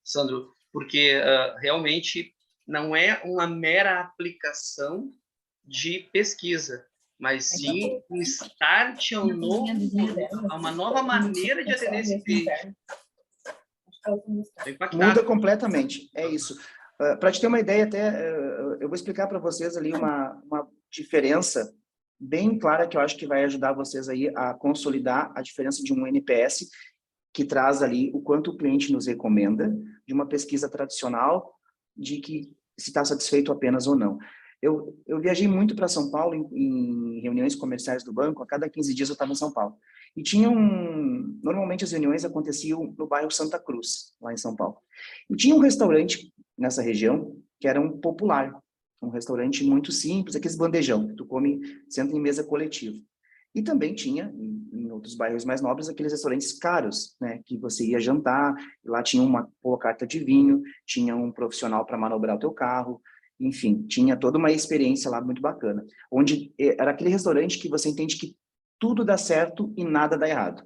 Sandro, porque realmente não é uma mera aplicação de pesquisa, mas sim um start a uma nova maneira de atender esse cliente. Muda completamente, é isso. Para te ter uma ideia, até eu vou explicar para vocês ali uma diferença bem clara que eu acho que vai ajudar vocês aí a consolidar a diferença de um NPS que traz ali o quanto o cliente nos recomenda, de uma pesquisa tradicional, de que se está satisfeito apenas ou não. Eu viajei muito para São Paulo em reuniões comerciais do banco, a cada 15 dias eu estava em São Paulo. E normalmente as reuniões aconteciam no bairro Santa Cruz, lá em São Paulo. E tinha um restaurante nessa região que era um popular, um restaurante muito simples, aqueles bandejão, que tu come, senta em mesa coletiva. E também tinha, em outros bairros mais nobres, aqueles restaurantes caros, né, que você ia jantar, lá tinha uma boa carta de vinho, tinha um profissional para manobrar o teu carro, enfim, tinha toda uma experiência lá muito bacana, onde era aquele restaurante que você entende que tudo dá certo e nada dá errado.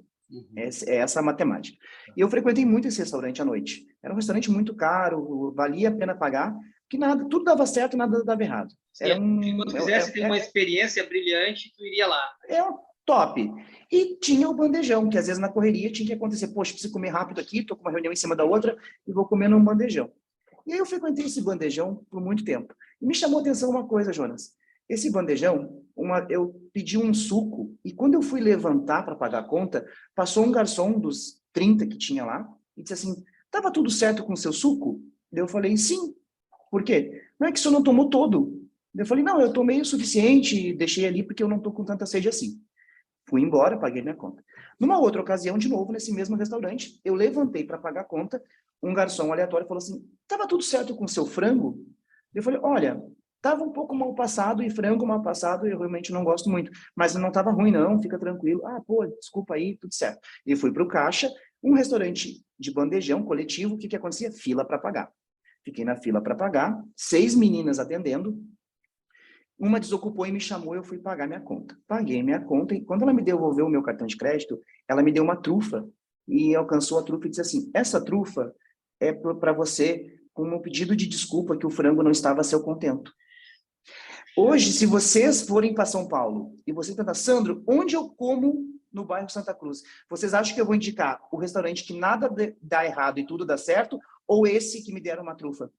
É essa a matemática. E eu frequentei muito esse restaurante à noite. Era um restaurante muito caro, valia a pena pagar, porque tudo dava certo e nada dava errado. Quando quisesse ter uma experiência brilhante, tu iria lá. Top. E tinha o bandejão, que às vezes na correria tinha que acontecer, poxa, preciso comer rápido aqui, estou com uma reunião em cima da outra e vou comer num bandejão. E aí eu frequentei esse bandejão por muito tempo. E me chamou a atenção uma coisa, Jonas. Esse bandejão, eu pedi um suco e quando eu fui levantar para pagar a conta, passou um garçom dos 30 que tinha lá e disse assim, estava tudo certo com o seu suco? Eu falei, sim. Por quê? Não é que o senhor não tomou todo. Eu falei, não, eu tomei o suficiente, deixei ali porque eu não estou com tanta sede assim. Fui embora, paguei minha conta. Numa outra ocasião, de novo, nesse mesmo restaurante, eu levantei para pagar a conta, um garçom aleatório falou assim, estava tudo certo com o seu frango? Eu falei, olha, estava um pouco mal passado, e frango mal passado eu realmente não gosto muito, mas não estava ruim não, fica tranquilo. Ah, pô, desculpa aí, tudo certo. E fui para o caixa, um restaurante de bandejão coletivo, o que acontecia? Fila para pagar. Fiquei na fila para pagar, 6 meninas atendendo, uma desocupou e me chamou, eu fui pagar minha conta. Paguei minha conta e quando ela me devolveu o meu cartão de crédito, ela me deu uma trufa e alcançou a trufa e disse assim, essa trufa é para você com um pedido de desculpa que o frango não estava a seu contento. Hoje, se vocês forem para São Paulo e você perguntar, Sandro, onde eu como no bairro Santa Cruz? Vocês acham que eu vou indicar o restaurante que nada dá errado e tudo dá certo, ou esse que me deram uma trufa?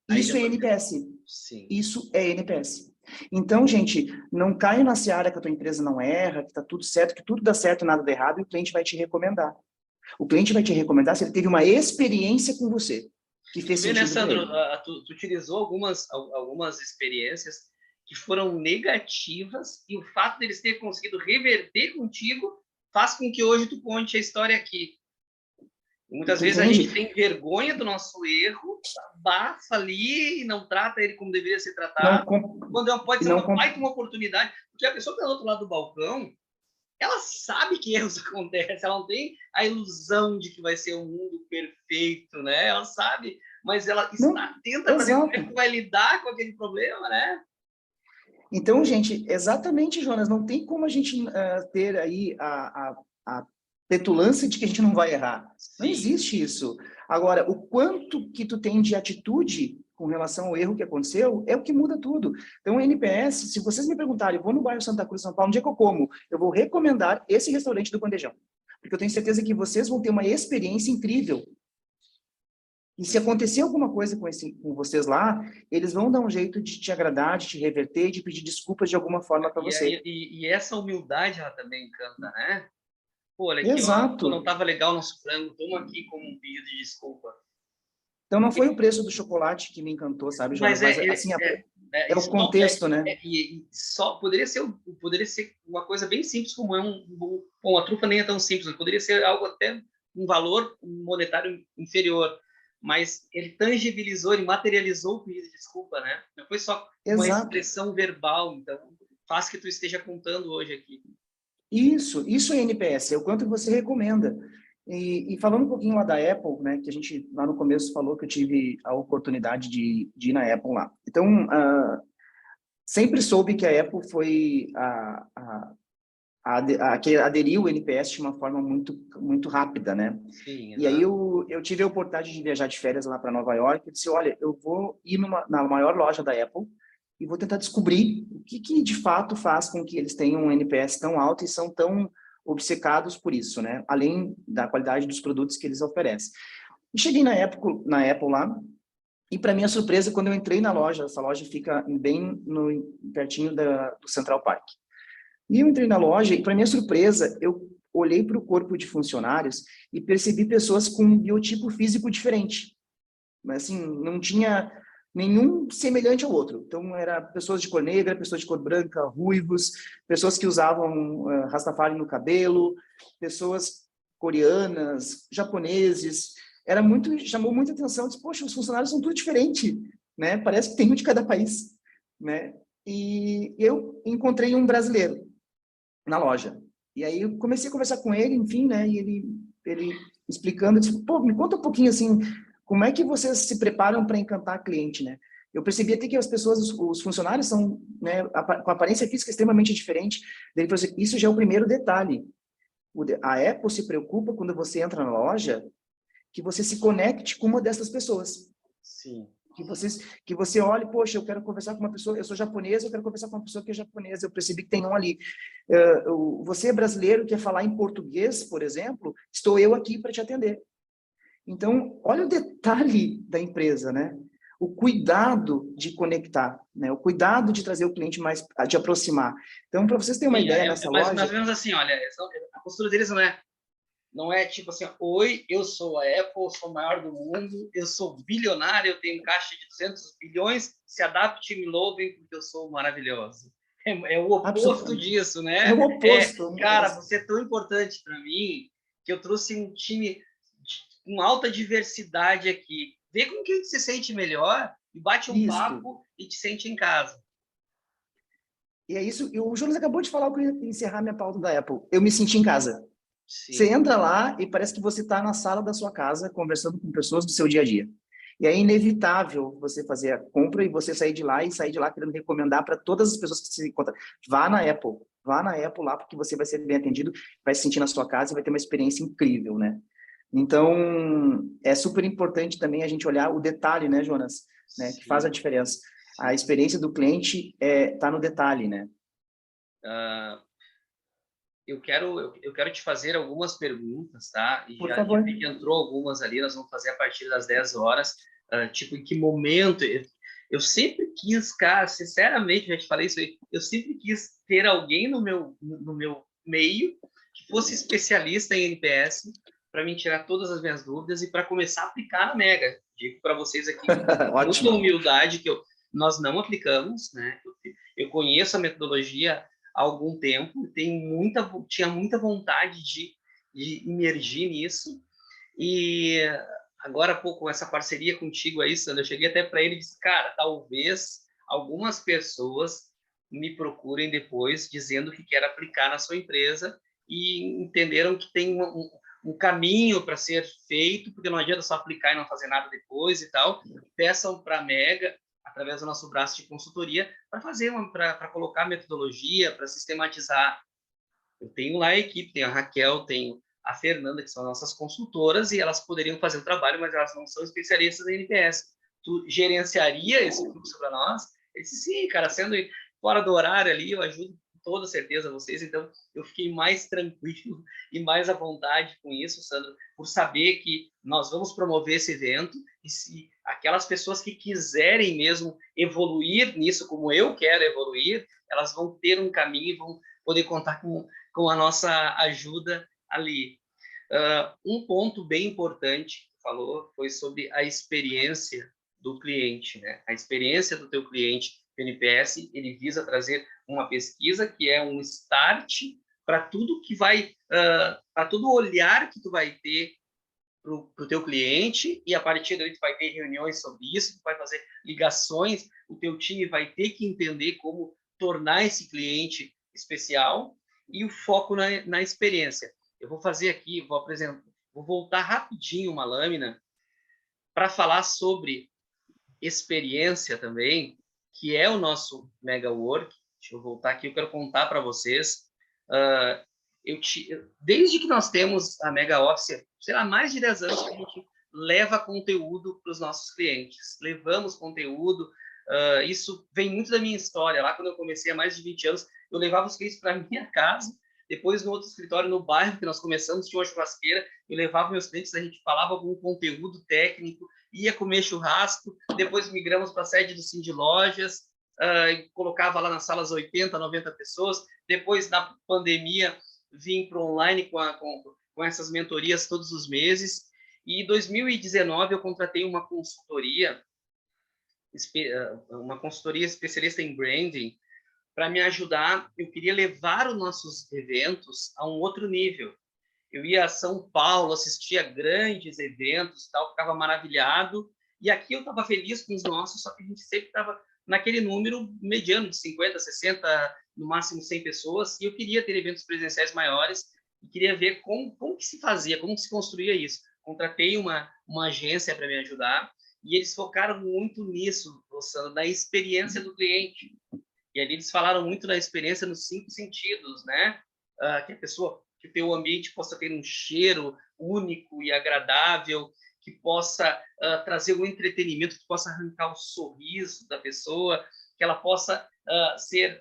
Isso é NPS. Sim. Isso é NPS. Então, gente, não caia na seara que a tua empresa não erra, que está tudo certo, que tudo dá certo e nada dá errado, e o cliente vai te recomendar. O cliente vai te recomendar se ele teve uma experiência com você, que fez Tu vê, né, sentido para Sandro? ele. Tu utilizou algumas experiências que foram negativas e o fato deles terem conseguido reverter contigo faz com que hoje tu conte a história aqui. Muitas vezes a gente tem vergonha do nosso erro, abafa ali e não trata ele como deveria ser tratado. Quando pode ser uma baita uma oportunidade, porque a pessoa que está do outro lado do balcão, ela sabe que erros acontecem, ela não tem a ilusão de que vai ser um mundo perfeito, né? Ela sabe, mas ela está atenta para ver como é que vai lidar com aquele problema, né? Então, gente, exatamente, Jonas, não tem como a gente ter aí a petulância de que a gente não vai errar. Sim. Não existe isso. Agora, o quanto que tu tem de atitude com relação ao erro que aconteceu, é o que muda tudo. Então, o NPS, se vocês me perguntarem, eu vou no bairro Santa Cruz, São Paulo, onde é que eu como? Eu vou recomendar esse restaurante do Bandejão. Porque eu tenho certeza que vocês vão ter uma experiência incrível. E se acontecer alguma coisa com vocês lá, eles vão dar um jeito de te agradar, de te reverter, de pedir desculpas de alguma forma para você. E essa humildade, ela também encanta, né? Pô, olha aqui, exato. Ó, não estava legal o nosso frango, toma aqui como um pedido de desculpa. Então não foi o preço do chocolate que me encantou, sabe, Jonas? Mas assim, é o contexto, né? E só poderia ser uma coisa bem simples, como bom, a trufa nem é tão simples, poderia ser algo até um valor monetário inferior, mas ele tangibilizou, ele materializou o pedido de desculpa, né? Não foi só uma expressão verbal, então faz que tu esteja contando hoje aqui. Isso é NPS, é o quanto você recomenda. E falando um pouquinho lá da Apple, né, que a gente lá no começo falou que eu tive a oportunidade de ir na Apple lá. Então, sempre soube que a Apple foi a que aderiu o NPS de uma forma muito rápida, né? Sim, e aí eu tive a oportunidade de viajar de férias lá para Nova York e disse, olha, eu vou ir na maior loja da Apple e vou tentar descobrir o que de fato faz com que eles tenham um NPS tão alto e são tão obcecados por isso, né? Além da qualidade dos produtos que eles oferecem. E cheguei na Apple lá, e para minha surpresa, quando eu entrei na loja, essa loja fica bem pertinho do Central Park. E eu entrei na loja e, para minha surpresa, eu olhei para o corpo de funcionários e percebi pessoas com um biotipo físico diferente. Mas, assim, não tinha nenhum semelhante ao outro. Então, era pessoas de cor negra, pessoas de cor branca, ruivos, pessoas que usavam rastafari no cabelo, pessoas coreanas, japoneses. Chamou muita atenção. Disse, poxa, os funcionários são tudo diferente, né? Parece que tem um de cada país, né? E eu encontrei um brasileiro na loja. E aí eu comecei a conversar com ele, enfim, né? E ele explicando, disse, pô, me conta um pouquinho assim, como é que vocês se preparam para encantar cliente, né? Eu percebi até que as pessoas, os funcionários são, né, com aparência física extremamente diferente. Ele falou assim, isso já é o primeiro detalhe. A Apple se preocupa quando você entra na loja que você se conecte com uma dessas pessoas. Sim. Que você olhe, poxa, eu quero conversar com uma pessoa, eu sou japonesa, eu quero conversar com uma pessoa que é japonesa, eu percebi que tem um ali. Você é brasileiro, quer falar em português, por exemplo, estou eu aqui para te atender. Então, olha o detalhe da empresa, né? O cuidado de conectar, né? O cuidado de trazer o cliente mais, de aproximar. Então, para vocês terem uma ideia nessa loja... Mais ou menos assim, olha, a postura deles não é tipo assim, oi, eu sou a Apple, sou o maior do mundo, eu sou bilionário, eu tenho caixa de 200 bilhões, se adapte e me louvem porque eu sou maravilhoso. É o oposto disso, né? É o oposto. Cara, você é tão importante para mim que eu trouxe um time com alta diversidade aqui. Vê com quem se sente melhor e bate um papo e te sente em casa. E é isso. E o Jonas acabou de falar que eu ia encerrar minha pauta da Apple. Eu me senti em casa. Sim. Você entra lá e parece que você está na sala da sua casa conversando com pessoas do seu dia a dia. E é inevitável você fazer a compra e você sair de lá querendo recomendar para todas as pessoas que se encontram. Vá na Apple lá, porque você vai ser bem atendido, vai se sentir na sua casa e vai ter uma experiência incrível, né? Então, é super importante também a gente olhar o detalhe, né, Jonas? Né, que faz a Sim. diferença. A experiência do cliente tá no detalhe, né? Uh, eu quero te fazer algumas perguntas, tá? E Por já favor. vi que entrou algumas ali, nós vamos fazer a partir das 10 horas. Tipo, em que momento... Eu sempre quis, cara, sinceramente, já te falei isso aí, eu sempre quis ter alguém no meu meio que fosse especialista em NPS para me tirar todas as minhas dúvidas e para começar a aplicar na Mega. Digo para vocês aqui com muita Ótimo. humildade que nós não aplicamos, né? Eu conheço a metodologia há algum tempo, tinha muita vontade de imergir nisso. E agora, pô, com essa parceria contigo aí, Sandra, eu cheguei até para ele e disse, cara, talvez algumas pessoas me procurem depois dizendo que quer aplicar na sua empresa e entenderam que tem um caminho para ser feito, porque não adianta só aplicar e não fazer nada depois e tal. Peçam para a Mega, através do nosso braço de consultoria, para colocar metodologia, para sistematizar. Eu tenho lá a equipe, tenho a Raquel, tenho a Fernanda, que são nossas consultoras, e elas poderiam fazer o trabalho, mas elas não são especialistas em NPS. Tu gerenciaria esse fluxo para nós? Ele disse, sim, cara, sendo fora do horário ali, eu ajudo com toda certeza vocês. Então, eu fiquei mais tranquilo e mais à vontade com isso, Sandro, por saber que nós vamos promover esse evento e se aquelas pessoas que quiserem mesmo evoluir nisso, como eu quero evoluir, elas vão ter um caminho e vão poder contar com a nossa ajuda ali. Um ponto bem importante que falou foi sobre a experiência do cliente, né? A experiência do teu cliente. O NPS, ele visa trazer uma pesquisa que é um start para tudo que vai, para todo olhar que tu vai ter para o teu cliente, e a partir daí tu vai ter reuniões sobre isso, tu vai fazer ligações, o teu time vai ter que entender como tornar esse cliente especial, e o foco na experiência. Eu vou fazer aqui, vou apresentar, vou voltar rapidinho uma lâmina para falar sobre experiência também, que é o nosso Mega Work. Deixa eu voltar aqui, eu quero contar para vocês. Uh, desde que nós temos a Mega Office, sei lá, mais de 10 anos que a gente leva conteúdo para os nossos clientes. Levamos conteúdo. Isso vem muito da minha história. Lá quando eu comecei há mais de 20 anos, eu levava os clientes para minha casa. Depois, no outro escritório, no bairro que nós começamos, tinha uma churrasqueira. Eu levava meus clientes, a gente falava algum conteúdo técnico, ia comer churrasco. Depois migramos para a sede do Cindy Lojas, colocava lá nas salas 80, 90 pessoas. Depois, na pandemia, vim para o online com essas mentorias todos os meses. E em 2019 eu contratei uma consultoria especialista em branding para me ajudar. Eu queria levar os nossos eventos a um outro nível. Eu ia a São Paulo, assistia grandes eventos, tal, ficava maravilhado. E aqui eu estava feliz com os nossos, só que a gente sempre estava naquele número mediano de 50, 60, no máximo 100 pessoas. E eu queria ter eventos presenciais maiores e queria ver como que se fazia, como que se construía isso. Contratei uma agência para me ajudar e eles focaram muito nisso, Luciano, na experiência do cliente. E ali eles falaram muito da experiência nos 5 sentidos, né? Que a pessoa, que o teu ambiente possa ter um cheiro único e agradável, que possa trazer um entretenimento, que possa arrancar o sorriso da pessoa, que ela possa ser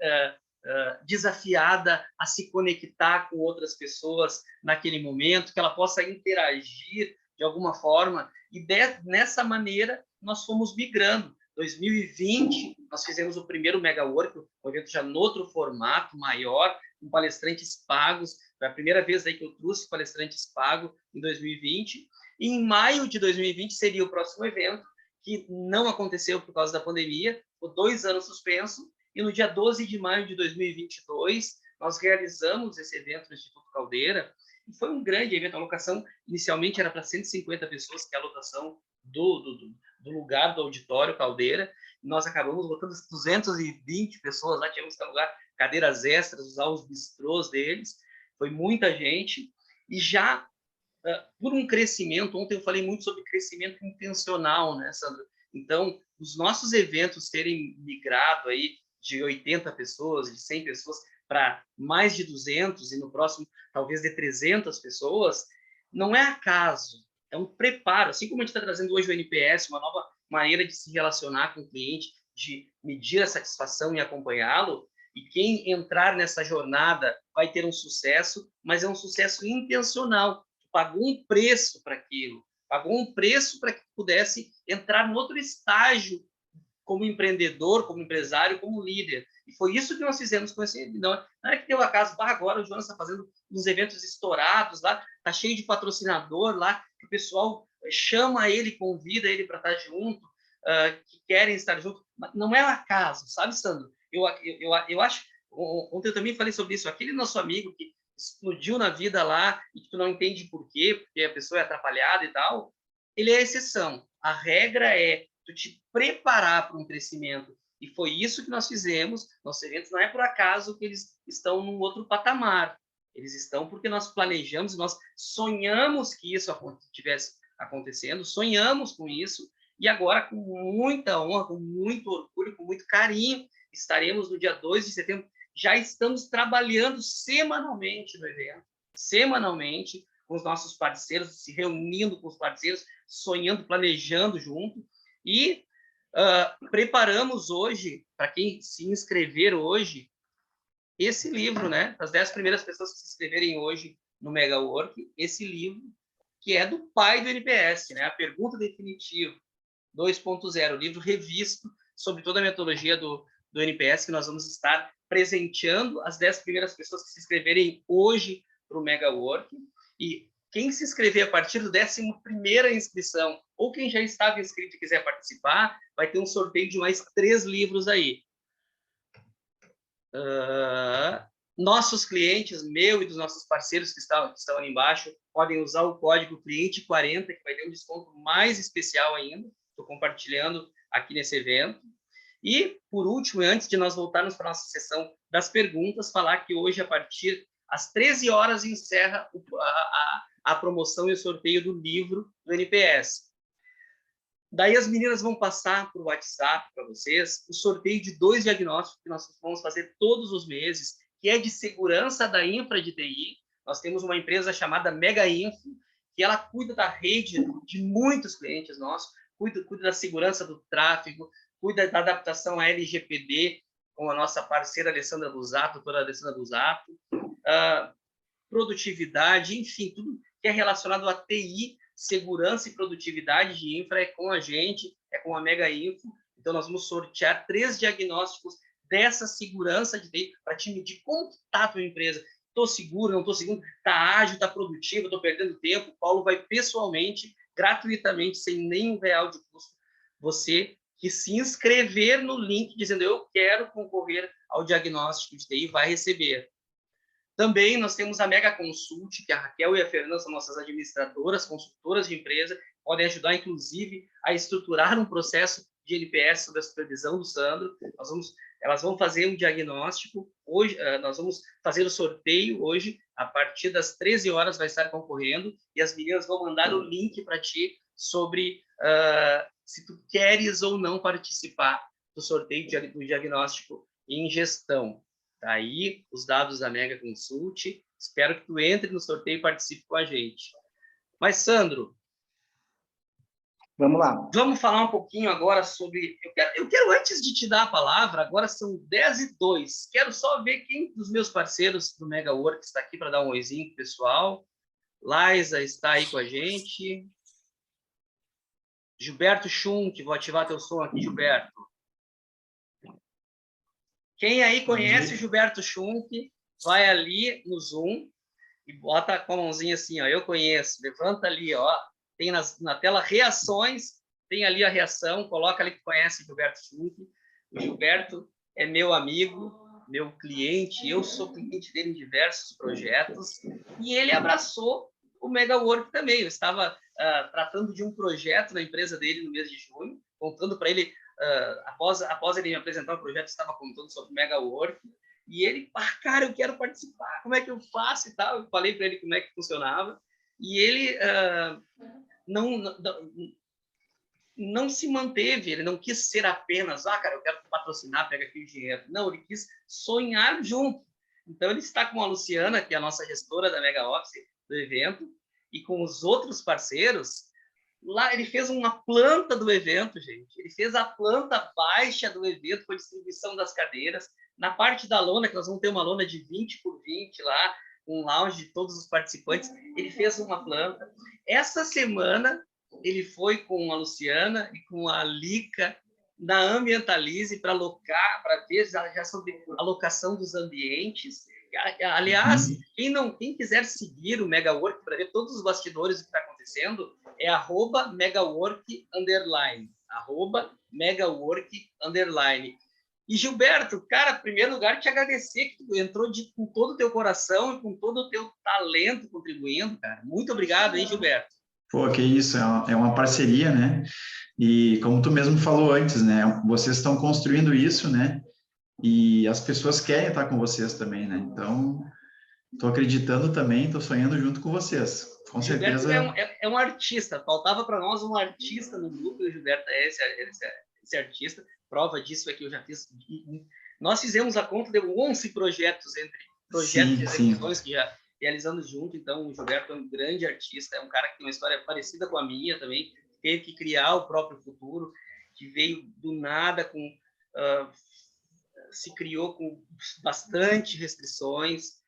desafiada a se conectar com outras pessoas naquele momento, que ela possa interagir de alguma forma. E nessa maneira nós fomos migrando. 2020, nós fizemos o primeiro Mega Work, um evento já no outro formato, maior, com palestrantes pagos. Foi a primeira vez aí que eu trouxe palestrantes pagos em 2020. E em maio de 2020 seria o próximo evento, que não aconteceu por causa da pandemia, ficou 2 anos suspenso. E no dia 12 de maio de 2022, nós realizamos esse evento no Instituto Caldeira. E foi um grande evento. A locação inicialmente era para 150 pessoas, que é a lotação do lugar do auditório Caldeira. Nós acabamos botando 220 pessoas lá, tínhamos que alugar cadeiras extras, usar os bistrôs deles. Foi muita gente. E já por um crescimento, ontem eu falei muito sobre crescimento intencional, né, Sandra? Então, os nossos eventos terem migrado aí de 80 pessoas, de 100 pessoas, para mais de 200 e no próximo talvez de 300 pessoas, não é acaso, é um preparo. Assim como a gente está trazendo hoje o NPS, uma nova maneira de se relacionar com o cliente, de medir a satisfação e acompanhá-lo, e quem entrar nessa jornada vai ter um sucesso, mas é um sucesso intencional. Pagou um preço para aquilo, pagou um preço para que pudesse entrar no outro estágio como empreendedor, como empresário, como líder. E foi isso que nós fizemos com esse. Não é que deu acaso, agora o Jonas está fazendo uns eventos estourados lá, está cheio de patrocinador lá, que o pessoal chama ele, convida ele para estar junto, que querem estar junto. Não é um acaso, sabe, Sandro? Eu acho. Ontem eu também falei sobre isso. Aquele nosso amigo que explodiu na vida lá e que tu não entende por quê, porque a pessoa é atrapalhada e tal, ele é a exceção. A regra é tu te preparar para um crescimento. E foi isso que nós fizemos. Nossos eventos não é por acaso que eles estão num outro patamar. Eles estão porque nós planejamos, nós sonhamos que isso estivesse acontecendo, sonhamos com isso, e agora, com muita honra, com muito orgulho, com muito carinho, estaremos no dia 2 de setembro. Já estamos trabalhando semanalmente no evento, semanalmente, com os nossos parceiros, se reunindo com os parceiros, sonhando, planejando junto. E preparamos hoje, para quem se inscrever hoje, esse livro, né? As 10 primeiras pessoas que se inscreverem hoje no Mega Work, esse livro, que é do pai do NPS, né? A Pergunta Definitiva 2.0, livro revisto sobre toda a metodologia do NPS, que nós vamos estar presenteando as 10 primeiras pessoas que se inscreverem hoje para o Mega Work. E quem se inscrever a partir do 11ª inscrição, ou quem já estava inscrito e quiser participar, vai ter um sorteio de mais 3 livros aí. Nossos clientes, meu e dos nossos parceiros que estão ali embaixo, podem usar o código cliente40, que vai ter um desconto mais especial ainda. Estou compartilhando aqui nesse evento. E, por último, antes de nós voltarmos para a nossa sessão das perguntas, falar que hoje, a partir às 13 horas, encerra a promoção e o sorteio do livro do NPS. Daí as meninas vão passar por WhatsApp para vocês o sorteio de 2 diagnósticos que nós vamos fazer todos os meses, que é de segurança da infra de TI. Nós temos uma empresa chamada Mega Info, que ela cuida da rede de muitos clientes nossos, cuida da segurança do tráfego, cuida da adaptação à LGPD, com a nossa parceira Alessandra Busato, doutora Alessandra Busato, produtividade, enfim, tudo que é relacionado a TI, segurança e produtividade de infra é com a gente, é com a Mega Info. Então, nós vamos sortear 3 diagnósticos dessa segurança de TI para te medir como está a tua empresa. Estou seguro, não estou seguro? Está ágil, está produtivo, estou perdendo tempo? O Paulo vai pessoalmente, gratuitamente, sem nenhum real de custo, você que se inscrever no link dizendo eu quero concorrer ao diagnóstico de TI, vai receber. Também nós temos a Mega Consult, que a Raquel e a Fernanda são nossas administradoras, consultoras de empresa, podem ajudar, inclusive, a estruturar um processo de NPS sob a supervisão do Sandro. Elas vão fazer um diagnóstico. Hoje, nós vamos fazer o sorteio hoje, a partir das 13 horas vai estar concorrendo, e as meninas vão mandar o link para ti sobre se tu queres ou não participar do sorteio do diagnóstico em gestão. Tá aí os dados da Mega Consult. Espero que tu entre no sorteio e participe com a gente. Mas, Sandro, vamos lá. Vamos falar um pouquinho agora sobre... Eu quero antes de te dar a palavra, agora são 10h02. Quero só ver quem dos meus parceiros do Mega Work está aqui para dar um oizinho pro pessoal. Laisa está aí com a gente. Gilberto Schunk, vou ativar teu som aqui, Gilberto. Quem aí conhece o Gilberto Schunk, vai ali no Zoom e bota com a mãozinha assim, ó, eu conheço, levanta ali, ó, tem na tela reações, tem ali a reação, coloca ali que conhece o Gilberto Schunk. O Gilberto é meu amigo, meu cliente, eu sou cliente dele em diversos projetos, e ele abraçou o Mega Work também. Eu estava tratando de um projeto na empresa dele no mês de junho, contando para ele, após ele me apresentar o projeto, estava contando sobre o Mega Work, e ele, cara, eu quero participar, como é que eu faço e tal. Eu falei para ele como é que funcionava, e ele não se manteve, ele não quis ser apenas, cara, eu quero patrocinar, pega aqui o dinheiro. Não, ele quis sonhar junto. Então, ele está com a Luciana, que é a nossa gestora da Mega Office do evento, e com os outros parceiros, lá ele fez uma planta do evento, gente. Ele fez a planta baixa do evento com a distribuição das cadeiras. Na parte da lona, que nós vamos ter uma lona de 20 por 20 lá, um lounge de todos os participantes, ele fez uma planta. Essa semana, ele foi com a Luciana e com a Lica na Ambientalize para ver já sobre a locação dos ambientes. Aliás, quem quiser seguir o Megawork para ver todos os bastidores do que está acontecendo, é @megawork_, @megawork_. E Gilberto, cara, em primeiro lugar, te agradecer que tu entrou com todo o teu coração e com todo o teu talento contribuindo, cara. Muito obrigado, hein, Gilberto? Pô, que isso, é uma parceria, né? E como tu mesmo falou antes, né? Vocês estão construindo isso, né? E as pessoas querem estar com vocês também, né? Então, estou acreditando também, estou sonhando junto com vocês. Com Gilberto certeza. é um artista. Faltava para nós um artista no grupo, e o Gilberto é esse artista. Prova disso é que eu já fiz. Nós fizemos a conta de 11 projetos entre projetos de execuções que já realizamos junto. Então, o Gilberto é um grande artista, é um cara que tem uma história parecida com a minha também. Teve que criar o próprio futuro, que veio do nada se criou com bastante restrições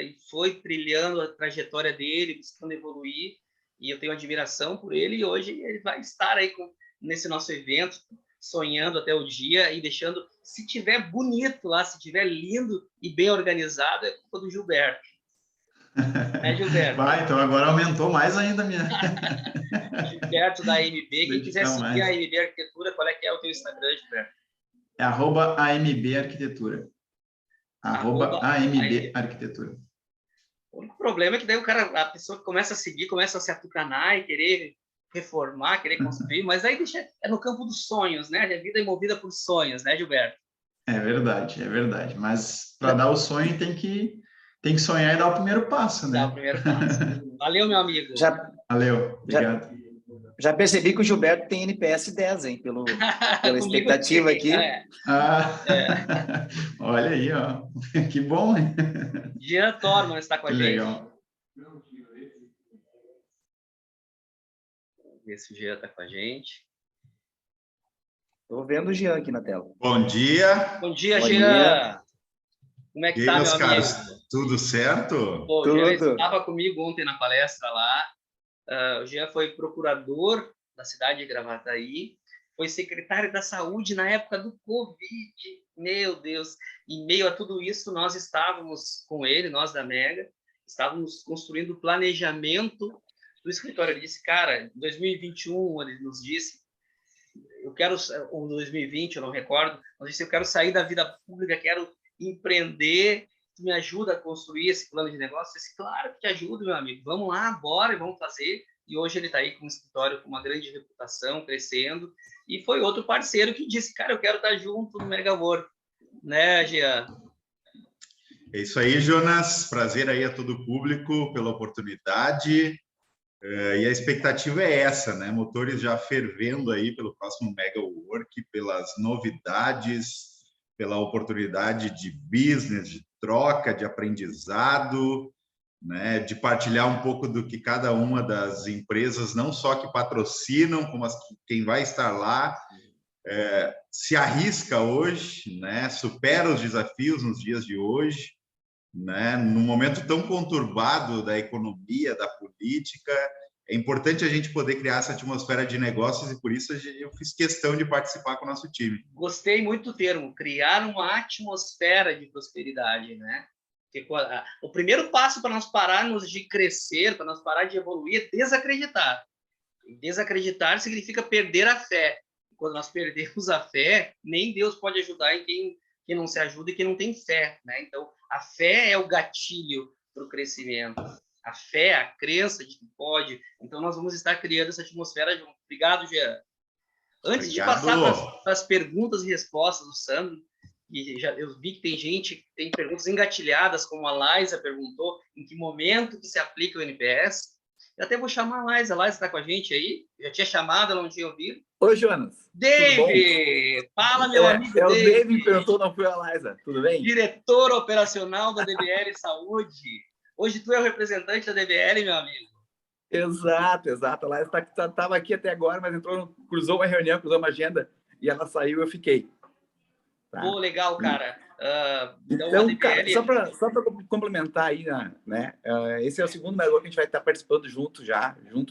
e foi trilhando a trajetória dele, buscando evoluir, e eu tenho admiração por ele, e hoje ele vai estar aí nesse nosso evento, sonhando até o dia e deixando, se tiver bonito lá, se tiver lindo e bem organizado, é culpa do Gilberto. É, Gilberto? Vai, então agora aumentou mais ainda a minha... Gilberto da AMB, quem quiser seguir a AMB Arquitetura, qual é que é o teu Instagram, Gilberto? É @AMB Arquitetura. @AMB Arquitetura. O único problema é que daí a pessoa começa a seguir, começa a se atucanar e querer reformar, querer construir, mas aí é no campo dos sonhos, né? A vida é movida por sonhos, né, Gilberto? É verdade, é verdade. Mas para dar o sonho tem que sonhar e dar o primeiro passo, né? Dar o primeiro passo. Valeu, meu amigo. Valeu, obrigado. Já percebi que o Gilberto tem NPS 10, hein? Pela expectativa aqui. Olha aí, ó. Que bom, hein? Jean Thorman está com a gente. Legal. Vamos ver se o Jean está com a gente. Estou vendo o Jean aqui na tela. Bom dia. Bom dia, Jean. Como é que está, meu caros? amigo? Tudo certo? Pô, o Jean estava comigo ontem na palestra lá. O Jean foi procurador da cidade de Gravataí, foi secretário da Saúde na época do Covid. Meu Deus! Em meio a tudo isso, nós estávamos com ele, nós da Mega, estávamos construindo o planejamento do escritório. Ele disse, cara, em 2021, ele nos disse, ou 2020, eu não recordo, mas disse, eu quero sair da vida pública, quero empreender, tu me ajuda a construir esse plano de negócio? Eu disse, claro que te ajudo, meu amigo, vamos lá, bora e vamos fazer. E hoje ele está aí com um escritório com uma grande reputação, crescendo, e foi outro parceiro que disse, cara, eu quero estar junto no Megawork, né, Jean? É isso aí, Jonas, prazer aí a todo o público pela oportunidade, e a expectativa é essa, né, motores já fervendo aí pelo próximo Megawork, pelas novidades, pela oportunidade de business, de troca, de aprendizado, né, de partilhar um pouco do que cada uma das empresas, não só que patrocinam, como quem vai estar lá, se arrisca hoje, né, supera os desafios nos dias de hoje, né, num momento tão conturbado da economia, da política. É importante a gente poder criar essa atmosfera de negócios, e por isso eu fiz questão de participar com o nosso time. Gostei muito do termo, criar uma atmosfera de prosperidade, né? O primeiro passo para nós pararmos de crescer, para nós parar de evoluir, é desacreditar. E desacreditar significa perder a fé. E quando nós perdemos a fé, nem Deus pode ajudar em quem não se ajuda e quem não tem fé, né? Então, a fé é o gatilho para o crescimento. A fé, a crença de que pode. Então, nós vamos estar criando essa atmosfera junto. Obrigado, Jean. Antes de passar para as perguntas e respostas do Sandro, e eu vi que tem gente que tem perguntas engatilhadas, como a Liza perguntou, em que momento que se aplica o NPS. Eu até vou chamar a Liza. A Liza está com a gente aí? Já tinha chamado, ela não tinha ouvido. Oi, Jonas. David! Fala, meu amigo David. O David que perguntou, não foi a Liza. Tudo bem? Diretor operacional da DBL Saúde. Hoje tu é o representante da DBL, meu amigo. Exato, exato. Ela estava aqui até agora, mas cruzou uma reunião, cruzou uma agenda, e ela saiu e eu fiquei. Tá? Pô, legal, cara. Então, a cara, DBL... só para complementar aí, né? Esse é o segundo negócio que a gente vai estar participando junto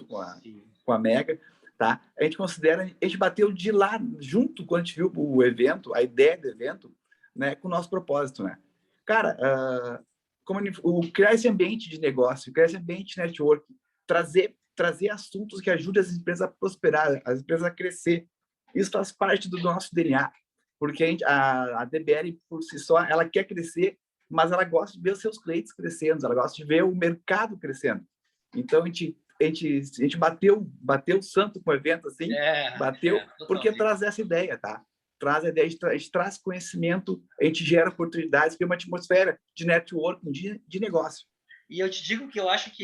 com a Mega, tá? A gente bateu de lá junto quando a gente viu o evento, a ideia do evento, né, com o nosso propósito, né? Cara, criar esse ambiente de negócio, criar esse ambiente de network, trazer assuntos que ajudem as empresas a prosperar, as empresas a crescer. Isso faz parte do nosso DNA, porque a DBL, por si só, ela quer crescer, mas ela gosta de ver os seus clientes crescendo, ela gosta de ver o mercado crescendo. Então, a gente bateu o santo com o evento, assim, porque traz essa ideia, tá? Traz a ideia, a gente traz conhecimento, a gente gera oportunidades, cria uma atmosfera de networking, de negócio. E eu te digo que eu acho que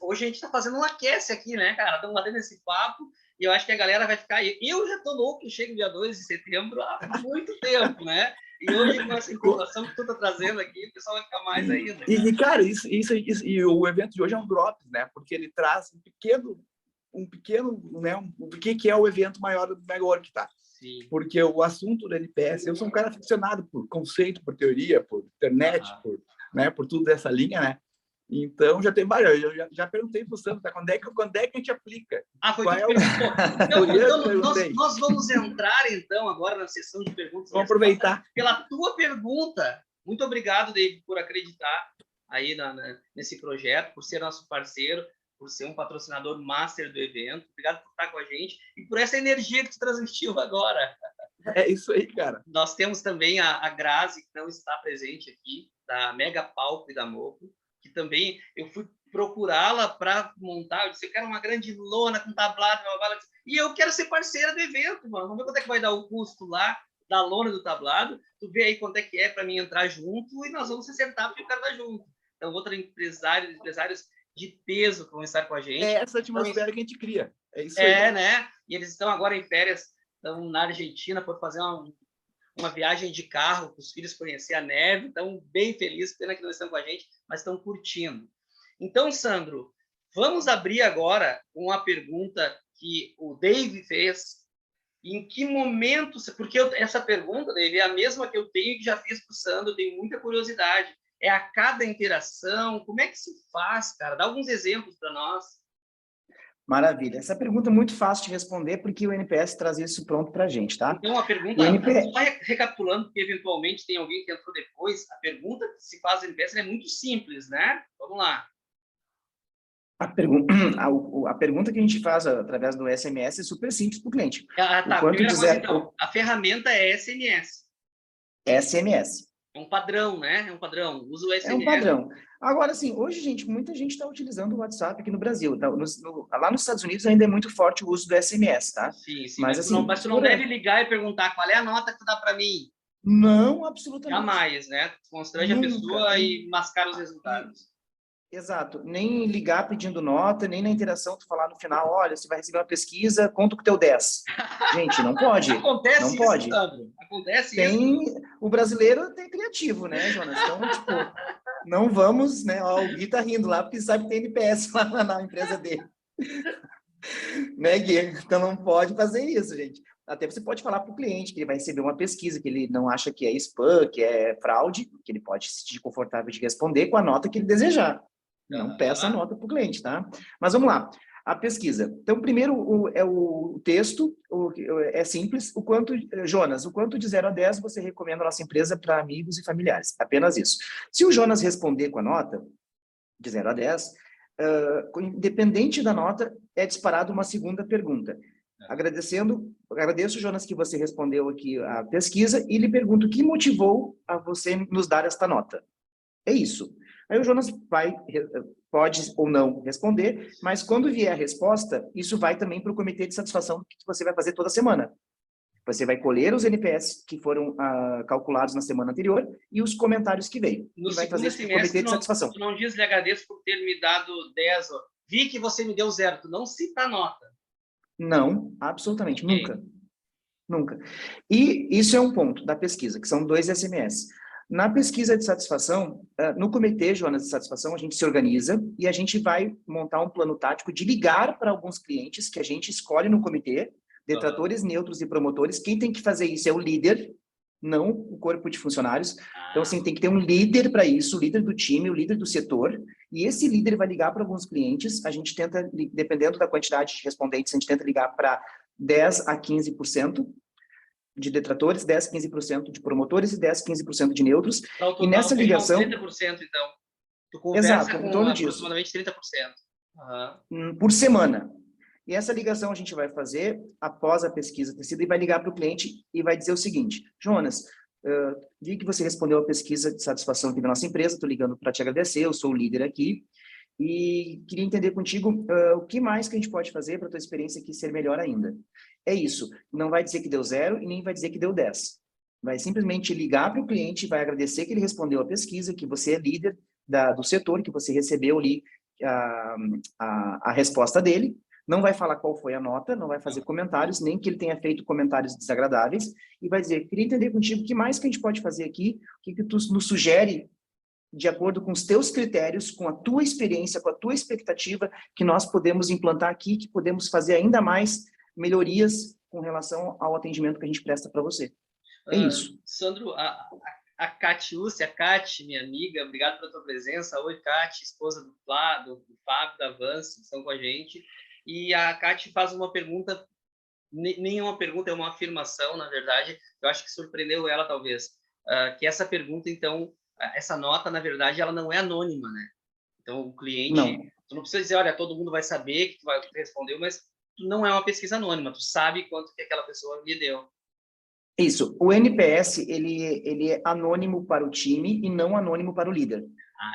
hoje a gente está fazendo um aquece aqui, né, cara? Estamos batendo esse papo e eu acho que a galera vai ficar... Eu já tô louco que chega dia 2 de setembro há muito tempo, né? E hoje, com essa informação que tu tá trazendo aqui, o pessoal vai ficar mais ainda. E cara, e o evento de hoje é um Drops, né? Porque ele traz um pequeno, né? O que é o evento maior do Megawork, tá? Sim. Porque o assunto do NPS, eu sou um cara aficionado por conceito, por teoria, por internet, por tudo dessa linha, né? Então, já tem várias. Eu já perguntei para o Sandro, tá? Quando é que a gente aplica? Foi tu que perguntou. Então, nós vamos entrar, então, agora na sessão de perguntas. Vamos aproveitar. Pela tua pergunta. Muito obrigado, David, por acreditar aí nesse projeto, por ser nosso parceiro, por ser um patrocinador master do evento. Obrigado por estar com a gente e por essa energia que tu transmitiu agora. É isso aí, cara. Nós temos também a Grazi, que não está presente aqui, da Mega Palco e da Moco, que também eu fui procurá-la para montar. Eu disse, eu quero uma grande lona com tablado, e eu quero ser parceira do evento, mano. Vamos ver quanto é que vai dar o custo lá da lona do tablado. Tu vê aí quanto é que é para mim entrar junto e nós vamos se sentar porque eu quero estar junto. Então, outros empresários de peso que vão estar com a gente. É essa atmosfera que a gente cria. É isso aí. Né? E eles estão agora em férias, estão na Argentina por fazer uma viagem de carro para os filhos conhecer a neve, estão bem felizes, pena que não estão com a gente, mas estão curtindo. Então, Sandro, vamos abrir agora uma pergunta que o Dave fez. Em que momento... Porque essa pergunta, Dave, é a mesma que eu tenho e que já fiz para o Sandro, eu tenho muita curiosidade. É a cada interação? Como é que se faz, cara? Dá alguns exemplos para nós. Maravilha. Essa pergunta é muito fácil de responder, porque o NPS traz isso pronto para a gente, tá? Então, a pergunta, só recapitulando, porque eventualmente tem alguém que entrou depois, a pergunta que se faz no NPS é muito simples, né? Vamos lá. A pergunta que a gente faz através do SMS é super simples para o cliente. A ferramenta é SMS. SMS. É um padrão, né? É um padrão. Usa o SMS. É um padrão. Agora, sim, hoje, gente, muita gente está utilizando o WhatsApp aqui no Brasil. Tá? Lá nos Estados Unidos ainda é muito forte o uso do SMS, tá? Sim. Mas tu não deve ligar e perguntar qual é a nota que tu dá para mim. Não, absolutamente. Jamais, né? Constrange a pessoa e mascara os resultados. Exato. Nem ligar pedindo nota, nem na interação tu falar no final, olha, você vai receber uma pesquisa, conta com o teu 10. Gente, não pode. Acontece não isso, pode. Sandro. Acontece isso. O brasileiro tem criativo, né, Jonas? Então, tipo, não vamos, né? Ó, o Gui tá rindo lá, porque sabe que tem NPS lá na empresa dele. Né, Gui? Então não pode fazer isso, gente. Até você pode falar para o cliente que ele vai receber uma pesquisa, que ele não acha que é spam, que é fraude, que ele pode se sentir confortável de responder com a nota que ele desejar. Não peça a nota para o cliente, tá? Mas vamos lá. A pesquisa. Então, primeiro o texto, é simples. Jonas, o quanto de 0 a 10 você recomenda a nossa empresa para amigos e familiares? Apenas isso. Se o Jonas responder com a nota de 0 a 10, independente da nota, é disparado uma segunda pergunta. Agradeço, Jonas, que você respondeu aqui a pesquisa e lhe pergunto o que motivou a você nos dar esta nota. É isso. Aí o Jonas pode ou não responder, mas quando vier a resposta, isso vai também para o comitê de satisfação que você vai fazer toda semana. Você vai colher os NPS que foram calculados na semana anterior e os comentários que veio. No e vai fazer isso para o semestre, comitê de satisfação. Tu não diz, lhe agradeço por ter me dado 10, ó. Vi que você me deu 0, tu não cita a nota. Não, absolutamente, okay. Nunca. E isso é um ponto da pesquisa, que são 2 SMS. Na pesquisa de satisfação, no comitê, Jonas, de satisfação, a gente se organiza e a gente vai montar um plano tático de ligar para alguns clientes que a gente escolhe no comitê, detratores, neutros e promotores. Quem tem que fazer isso é o líder, não o corpo de funcionários. Então, assim, tem que ter um líder para isso, o líder do time, o líder do setor, e esse líder vai ligar para alguns clientes. A gente tenta, dependendo da quantidade de respondentes, a gente tenta ligar para 10 a 15% de detratores, 10 a 15% de promotores e 10 a 15% de neutros. Total, E nessa ligação... 30%, então. Tu conversa Exato, com em torno aproximadamente 30%. por semana. E essa ligação a gente vai fazer após a pesquisa ter sido e vai ligar para o cliente e vai dizer o seguinte: Jonas, vi que você respondeu a pesquisa de satisfação aqui da nossa empresa, estou ligando para te agradecer, eu sou o líder aqui, e queria entender contigo o que mais que a gente pode fazer para a tua experiência aqui ser melhor ainda. É isso, não vai dizer que deu 0 e nem vai dizer que deu 10. Vai simplesmente ligar para o cliente, vai agradecer que ele respondeu a pesquisa, que você é líder do setor, que você recebeu ali a resposta dele, não vai falar qual foi a nota, não vai fazer comentários, nem que ele tenha feito comentários desagradáveis, e vai dizer: queria entender contigo o que mais que a gente pode fazer aqui, o que tu nos sugere, de acordo com os teus critérios, com a tua experiência, com a tua expectativa, que nós podemos implantar aqui, que podemos fazer ainda mais melhorias com relação ao atendimento que a gente presta para você. É isso. Sandro, a Catiúcia, a Cati, minha amiga, obrigado pela tua presença. Oi, Cati, esposa do Fábio, da Vance, que estão com a gente. E a Cati faz uma pergunta, nem uma pergunta, é uma afirmação, na verdade, eu acho que surpreendeu ela, talvez, que essa pergunta, então, essa nota, na verdade, ela não é anônima, né? Então, o cliente, tu não precisa dizer, olha, todo mundo vai saber que tu respondeu, mas não é uma pesquisa anônima, tu sabe quanto que aquela pessoa lhe deu. Isso. O NPS, ele é anônimo para o time e não anônimo para o líder.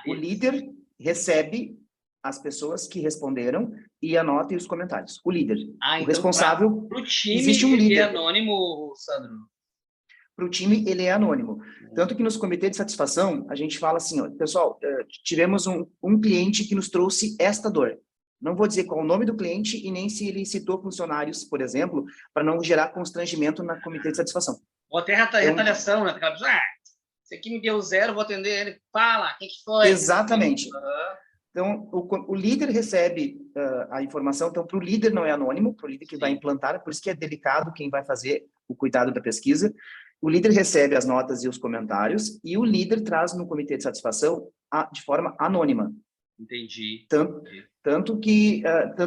O líder recebe as pessoas que responderam e a nota e os comentários. O líder. O então, responsável... Para o time, existe um líder. Ele é anônimo, Sandro? Para o time, ele é anônimo. Tanto que nos comitês de satisfação, a gente fala assim, ó, pessoal, tivemos um cliente que nos trouxe esta dor. Não vou dizer qual o nome do cliente e nem se ele citou funcionários, por exemplo, para não gerar constrangimento na comitê de satisfação. Ou até retaliação, né? Esse aqui me deu 0, vou atender ele. Fala, quem que foi? Exatamente. Então, o líder recebe a informação. Então, para o líder não é anônimo, para o líder que vai implantar, por isso que é delicado quem vai fazer o cuidado da pesquisa. O líder recebe as notas e os comentários e o líder traz no comitê de satisfação de forma anônima. Entendi. Tanto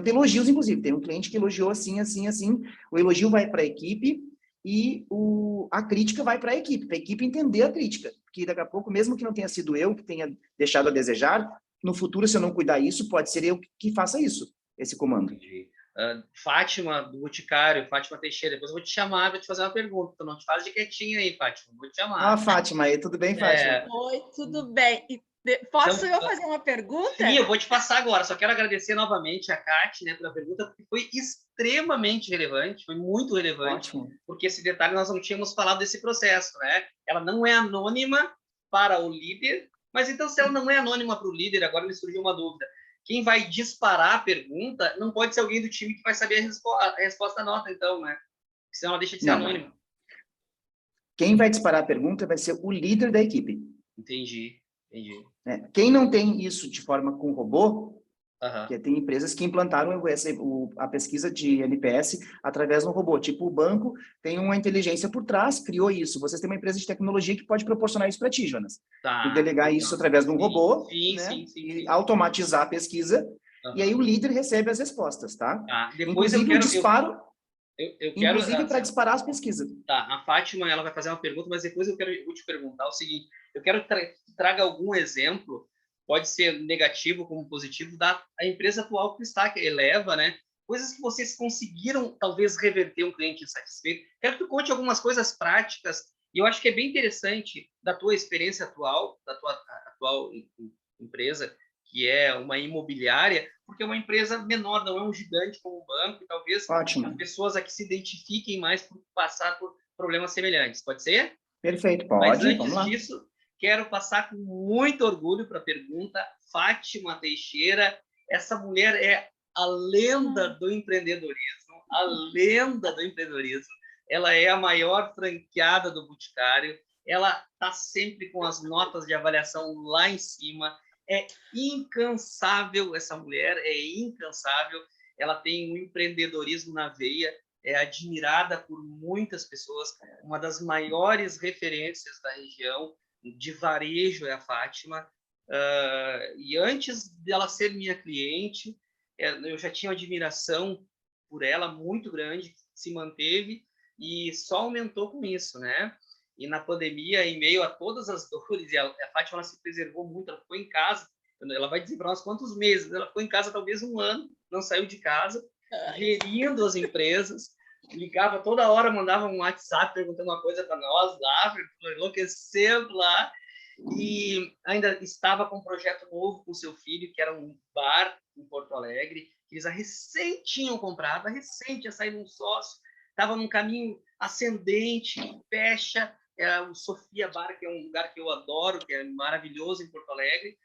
elogios, inclusive. Tem um cliente que elogiou assim, assim, assim. O elogio vai para a equipe e a crítica vai para a equipe entender a crítica. Porque daqui a pouco, mesmo que não tenha sido eu que tenha deixado a desejar, no futuro, se eu não cuidar isso, pode ser eu que faça isso, esse comando. Entendi. Fátima, do Boticário, Fátima Teixeira, depois eu vou te chamar, vou te fazer uma pergunta. Tu não te faz de quietinha aí, Fátima, vou te chamar. Fátima, aí, tudo bem, Fátima? Oi, tudo bem. Posso eu fazer uma pergunta? Sim, eu vou te passar agora. Só quero agradecer novamente a Cati, né, pela pergunta, porque foi extremamente relevante, foi muito relevante. Ótimo. Porque esse detalhe nós não tínhamos falado desse processo, né? Ela não é anônima para o líder, mas então se ela não é anônima para o líder, agora me surgiu uma dúvida. Quem vai disparar a pergunta não pode ser alguém do time que vai saber a resposta da nota, então, né? Senão ela deixa de ser anônima. Quem vai disparar a pergunta vai ser o líder da equipe. Entendi. Quem não tem isso de forma com robô, que tem empresas que implantaram a pesquisa de NPS através de um robô. Tipo, o banco tem uma inteligência por trás, criou isso. Vocês têm uma empresa de tecnologia que pode proporcionar isso para ti, Jonas. E delegar isso através de um robô, e automatizar a pesquisa, e aí o líder recebe as respostas, tá? Depois inclusive, o disparo... Inclusive para disparar as pesquisas. A Fátima, ela vai fazer uma pergunta, mas depois eu vou te perguntar o seguinte: eu quero que traga algum exemplo, pode ser negativo como positivo, da empresa atual que está, que eleva, né? Coisas que vocês conseguiram, talvez, reverter um cliente insatisfeito. Quero que tu conte algumas coisas práticas, e eu acho que é bem interessante da tua experiência atual, da tua atual empresa, que é uma imobiliária, porque é uma empresa menor, não é um gigante como um banco, e talvez as pessoas aqui se identifiquem mais por passar por problemas semelhantes. Pode ser? Perfeito, pode. Mas antes disso, quero passar com muito orgulho para a pergunta. Fátima Teixeira, essa mulher é a lenda do empreendedorismo, a lenda do empreendedorismo. Ela é a maior franqueada do Boticário, ela está sempre com as notas de avaliação lá em cima. É incansável essa mulher, é incansável. Ela tem um empreendedorismo na veia, é admirada por muitas pessoas. Uma das maiores referências da região de varejo é a Fátima. E antes dela ser minha cliente, eu já tinha uma admiração por ela muito grande, se manteve e só aumentou com isso, né? E na pandemia, em meio a todas as dores, e a Fátima ela se preservou muito, ela ficou em casa, ela vai dizer para nós quantos meses, ela ficou em casa talvez 1 ano, não saiu de casa, gerindo as empresas, ligava toda hora, mandava um WhatsApp perguntando uma coisa para nós lá, enlouquecendo lá, e ainda estava com um projeto novo com seu filho, que era um bar em Porto Alegre, que eles recém tinham comprado, recém tinha saído um sócio, estava num caminho ascendente, fecha, o Sofia Bar, que é um lugar que eu adoro, que é maravilhoso em Porto Alegre,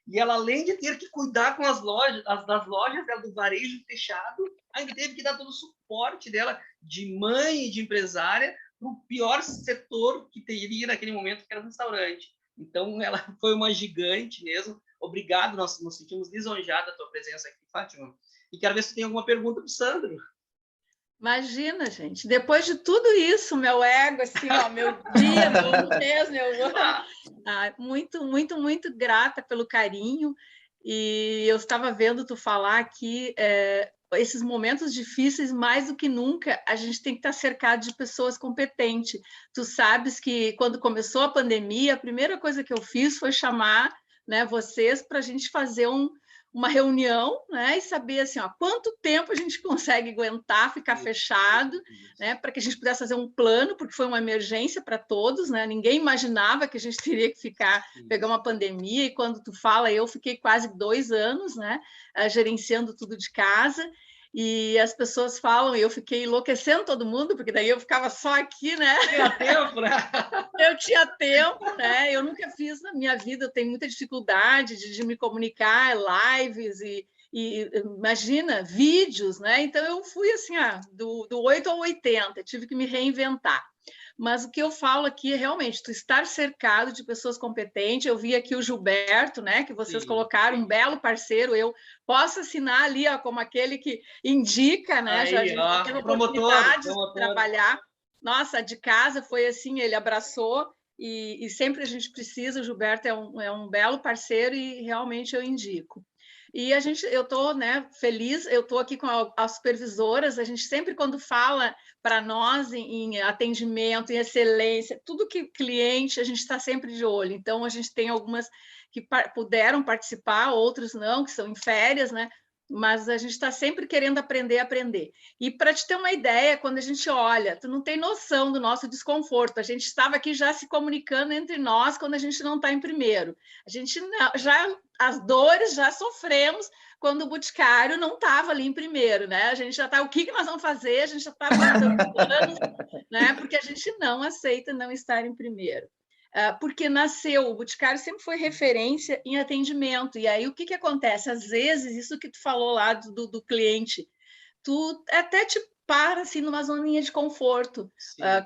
e ela, além de ter que cuidar com as lojas, das lojas dela, do varejo fechado, ainda teve que dar todo o suporte dela de mãe e de empresária para o pior setor que teria naquele momento, que era o restaurante. Então, ela foi uma gigante mesmo. Obrigado, nós nos sentimos lisonjados da tua presença aqui, Fátima. E quero ver se tem alguma pergunta para o Sandro. Imagina, gente, depois de tudo isso, meu ego, assim, ó, meu dia, meu mês, muito, muito, muito grata pelo carinho. E eu estava vendo tu falar aqui, esses momentos difíceis, mais do que nunca, a gente tem que estar cercado de pessoas competentes. Tu sabes que quando começou a pandemia, a primeira coisa que eu fiz foi chamar, né, vocês para a gente fazer uma reunião, né, e saber assim, ó, quanto tempo a gente consegue aguentar, ficar fechado, né, para que a gente pudesse fazer um plano, porque foi uma emergência para todos, né, ninguém imaginava que a gente teria que pegar uma pandemia, e quando tu fala, eu fiquei quase 2 anos, né, gerenciando tudo de casa, e as pessoas falam, e eu fiquei enlouquecendo todo mundo, porque daí eu ficava só aqui, né? Tinha tempo, né? Eu tinha tempo, né? Eu nunca fiz na minha vida, eu tenho muita dificuldade de me comunicar, lives e imagina, vídeos, né? Então eu fui assim, do 8 ao 80, tive que me reinventar. Mas o que eu falo aqui é realmente tu estar cercado de pessoas competentes. Eu vi aqui o Gilberto, né, que vocês colocaram, um belo parceiro. Eu posso assinar ali, ó, como aquele que indica, né? Aí, já a gente teve oportunidades de trabalhar. Nossa, de casa foi assim, ele abraçou e sempre a gente precisa. O Gilberto é um belo parceiro e realmente eu indico. E eu estou, né, feliz, eu estou aqui com as supervisoras, a gente sempre quando fala para nós em atendimento, em excelência, tudo que cliente, a gente está sempre de olho. Então, a gente tem algumas que puderam participar, outros não, que são em férias, né? Mas a gente está sempre querendo aprender. E para te ter uma ideia, quando a gente olha, tu não tem noção do nosso desconforto. A gente estava aqui já se comunicando entre nós quando a gente não está em primeiro. A gente as dores já sofremos quando o Boticário não estava ali em primeiro, né? A gente já está, o que nós vamos fazer? A gente já está aguentando anos, né? Porque a gente não aceita não estar em primeiro. Porque o Boticário sempre foi referência em atendimento, e aí o que acontece? Às vezes, isso que tu falou lá do cliente, tu até te para assim, numa zoninha de conforto.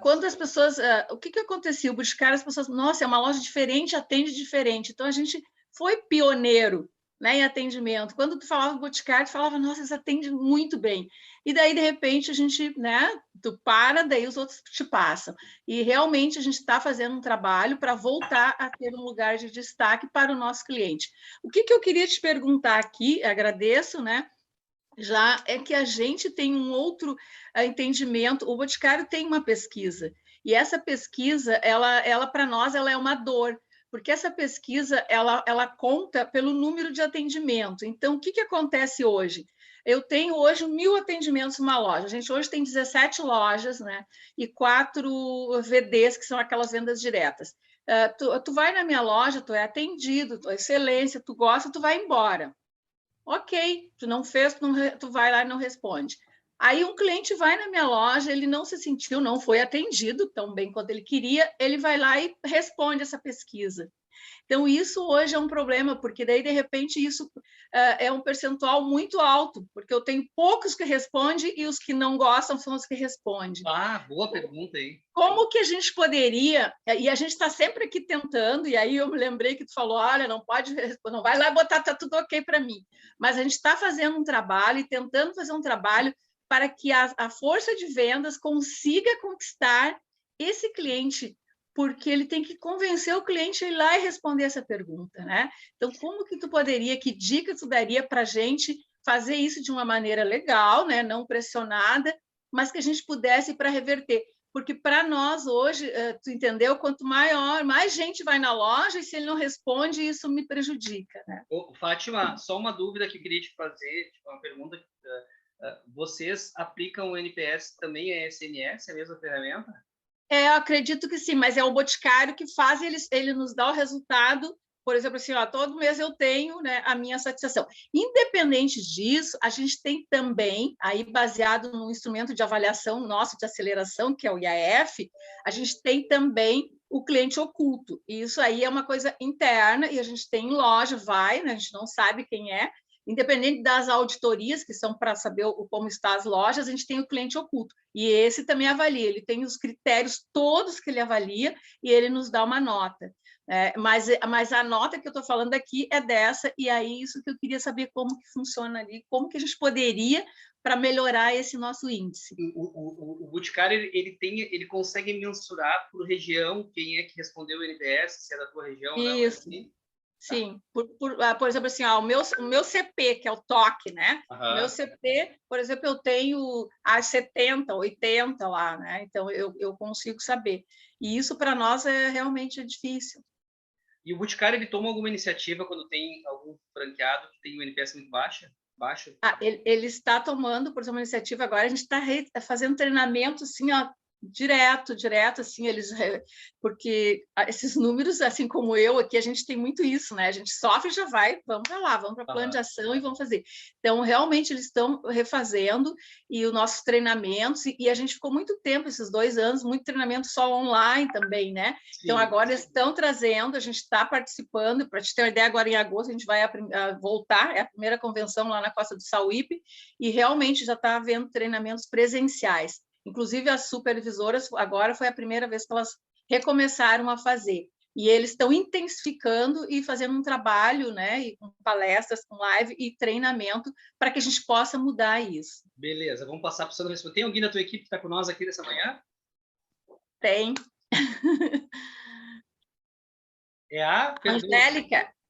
Quando as pessoas... o que acontecia? O Boticário, as pessoas... Nossa, é uma loja diferente, atende diferente. Então, a gente foi pioneiro, né, em atendimento. Quando tu falava do Boticário, tu falava, nossa, eles atendem muito bem. E daí, de repente, a gente, né, tu para, daí os outros te passam. E realmente a gente está fazendo um trabalho para voltar a ter um lugar de destaque para o nosso cliente. O que eu queria te perguntar aqui, agradeço, né, já é que a gente tem um outro entendimento. O Boticário tem uma pesquisa, e essa pesquisa, ela para nós, ela é uma dor, porque essa pesquisa ela conta pelo número de atendimento. Então, o que acontece hoje? Eu tenho hoje 1.000 atendimentos numa loja. A gente hoje tem 17 lojas, né? E 4 VDs, que são aquelas vendas diretas. Tu vai na minha loja, tu é atendido, tu é excelência, tu gosta, tu vai embora. Ok, tu não fez, tu vai lá e não responde. Aí um cliente vai na minha loja, ele não se sentiu, não foi atendido tão bem quanto ele queria, ele vai lá e responde essa pesquisa. Então, isso hoje é um problema, porque daí, de repente, isso é um percentual muito alto, porque eu tenho poucos que respondem e os que não gostam são os que respondem. Ah, boa pergunta aí. Como que a gente poderia, e a gente está sempre aqui tentando, e aí eu me lembrei que tu falou, olha, não pode, não vai lá botar, tá tudo ok para mim, mas a gente está fazendo um trabalho e tentando fazer um trabalho para que a força de vendas consiga conquistar esse cliente, porque ele tem que convencer o cliente a ir lá e responder essa pergunta, né? Então, como que tu poderia, que dica tu daria para a gente fazer isso de uma maneira legal, né? Não pressionada, mas que a gente pudesse para reverter? Porque para nós hoje, tu entendeu? Quanto mais gente vai na loja, e se ele não responde, isso me prejudica, né? Ô, Fátima, só uma dúvida que eu queria te fazer, tipo, uma pergunta. Vocês aplicam o NPS também a SNS, a mesma ferramenta? Eu acredito que sim, mas é o Boticário que faz, ele nos dá o resultado. Por exemplo, assim, ó, todo mês eu tenho, né, a minha satisfação. Independente disso, a gente tem também, aí baseado no instrumento de avaliação nosso de aceleração, que é o IAF, a gente tem também o cliente oculto. E isso aí é uma coisa interna, e a gente tem em loja, né, a gente não sabe quem é. Independente das auditorias, que são para saber como estão as lojas, a gente tem o cliente oculto. E esse também avalia, ele tem os critérios todos que ele avalia e ele nos dá uma nota. Mas a nota que eu estou falando aqui é dessa, e aí isso que eu queria saber como que funciona ali, como que a gente poderia para melhorar esse nosso índice. O Boticário, ele consegue mensurar por região quem é que respondeu o NPS, se é da tua região ou não? Isso. Sim, por exemplo, assim, ó, o meu CP, que é o TOC, né? O meu CP, por exemplo, eu tenho 70, 80 lá, né? Então, eu consigo saber. E isso, para nós, realmente difícil. E o Boticário, ele toma alguma iniciativa quando tem algum franqueado que tem o NPS muito baixo? Ele está tomando, por exemplo, uma iniciativa agora, a gente está fazendo treinamento, assim, ó, direto, assim, porque esses números, assim como eu aqui, a gente tem muito isso, né? A gente sofre e já vai, vamos para lá, vamos para plano de ação e vamos fazer. Então, realmente, eles estão refazendo e os nossos treinamentos, e a gente ficou muito tempo, esses 2 anos, muito treinamento só online também, né? Sim. Então, agora eles estão trazendo, a gente está participando, para te ter uma ideia, agora em agosto a gente vai voltar, é a primeira convenção lá na Costa do Sauípe, e realmente já está havendo treinamentos presenciais. Inclusive, as supervisoras, agora foi a primeira vez que elas recomeçaram a fazer. E eles estão intensificando e fazendo um trabalho, né, e com palestras, com live e treinamento, para que a gente possa mudar isso. Beleza, vamos passar para o Sandro responder. Tem alguém da tua equipe que está com nós aqui nessa manhã? Tem. É a...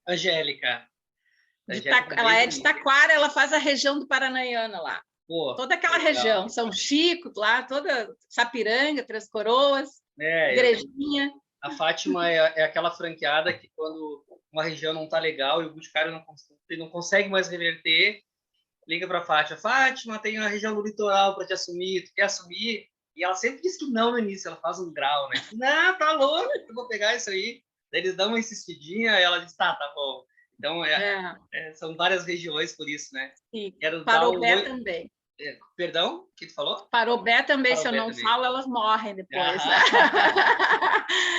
Angélica. Ela é de Taquara, ela faz a região do Paranaiana lá. Pô, toda aquela região, São Chico, lá, toda Sapiranga, Três Coroas, Igrejinha. A Fátima é aquela franqueada que quando uma região não está legal e o Boticário não consegue mais reverter, liga para a Fátima. Fátima, tem uma região do litoral para te assumir, tu quer assumir? E ela sempre diz que não no início, ela faz um grau, né? Não, tá louco, eu vou pegar isso aí. Daí eles dão uma insistidinha e ela diz, tá bom. Então, são várias regiões por isso, né? Sim, Parobé também. Perdão, o que tu falou? Parobé também, se eu não falo, elas morrem depois.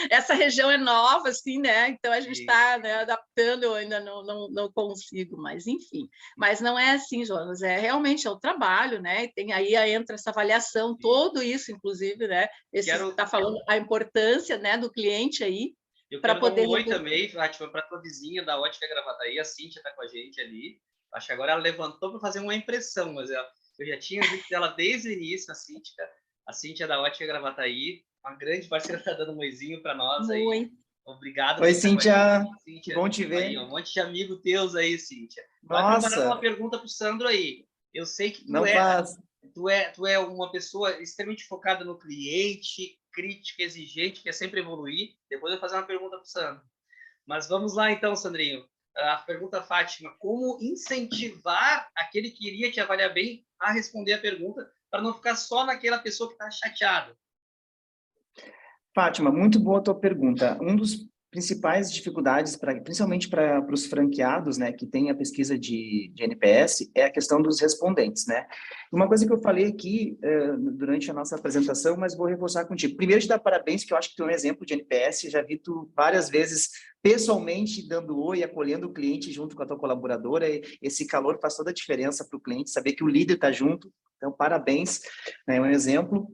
Essa região é nova, assim, né? Então a gente está, né, adaptando, eu ainda não consigo, mas enfim. Mas não é assim, Jonas, realmente é o trabalho, né? E tem aí entra essa avaliação, tudo isso, inclusive, né? Está falando a importância, né, do cliente aí. Eu quero dar um oi também, Fátima, para tua vizinha da Ótica Gravataí, a Cíntia está com a gente ali. Acho que agora ela levantou para fazer uma impressão, mas eu já tinha visto ela desde o início, a Cíntia da Ótica Gravataí, uma grande parceira, está dando um oizinho para nós aí. Obrigado. Oi, Cíntia. Cíntia. Bom te ver. Aí, um monte de amigo teus aí, Cíntia. Nossa. Vai preparar uma pergunta para o Sandro aí. Eu sei que tu é uma pessoa extremamente focada no cliente, crítica, exigente, quer sempre evoluir. Depois eu vou fazer uma pergunta para o Sandro. Mas vamos lá então, Sandrinho. A pergunta, Fátima, como incentivar aquele que iria te avaliar bem a responder a pergunta para não ficar só naquela pessoa que está chateada? Fátima, muito boa a tua pergunta. Um dos principais dificuldades, principalmente para os franqueados, né, que tem a pesquisa de NPS, é a questão dos respondentes, né? Uma coisa que eu falei aqui durante a nossa apresentação, mas vou reforçar contigo. Primeiro, te dar parabéns, que eu acho que tu é um exemplo de NPS, já vi tu várias vezes pessoalmente dando oi, acolhendo o cliente junto com a tua colaboradora. Esse calor faz toda a diferença para o cliente, saber que o líder está junto. Então, parabéns, é um exemplo.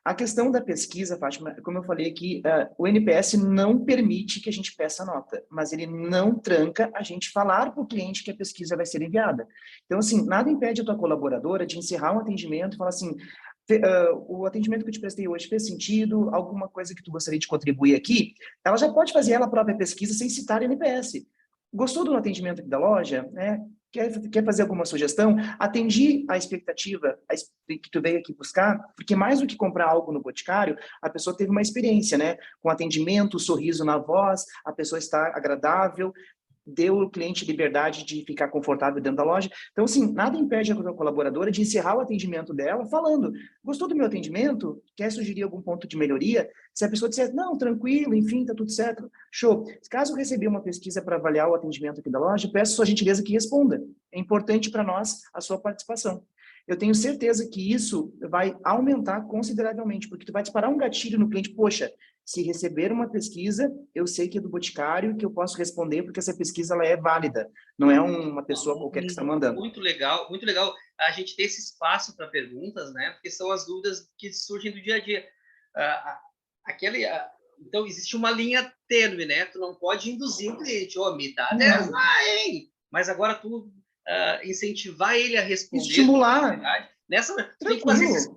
A questão da pesquisa, Fátima, como eu falei aqui, o NPS não permite que a gente peça nota, mas ele não tranca a gente falar para o cliente que a pesquisa vai ser enviada. Então, assim, nada impede a tua colaboradora de encerrar um atendimento e falar assim, o atendimento que eu te prestei hoje fez sentido, alguma coisa que tu gostaria de contribuir aqui? Ela já pode fazer ela própria pesquisa sem citar NPS. Gostou do atendimento aqui da loja, né? Quer fazer alguma sugestão? Atendi a expectativa que tu veio aqui buscar, porque mais do que comprar algo no Boticário, a pessoa teve uma experiência, né? Com atendimento, sorriso na voz, a pessoa está agradável, deu ao cliente liberdade de ficar confortável dentro da loja. Então, assim, nada impede a colaboradora de encerrar o atendimento dela falando, gostou do meu atendimento? Quer sugerir algum ponto de melhoria? Se a pessoa disser, não, tranquilo, enfim, tá tudo certo, show. Caso eu receber uma pesquisa para avaliar o atendimento aqui da loja, peço a sua gentileza que responda. É importante para nós a sua participação. Eu tenho certeza que isso vai aumentar consideravelmente, porque tu vai disparar um gatilho no cliente, poxa, se receber uma pesquisa, eu sei que é do Boticário e que eu posso responder, porque essa pesquisa ela é válida, não é uma pessoa qualquer que está mandando. Muito legal a gente ter esse espaço para perguntas, né? Porque são as dúvidas que surgem do dia a dia. Então, existe uma linha tênue, né? Tu não pode induzir o cliente, me dá 10 lá, hein? Mas agora tu incentivar ele a responder. Estimular. Tem que fazer isso.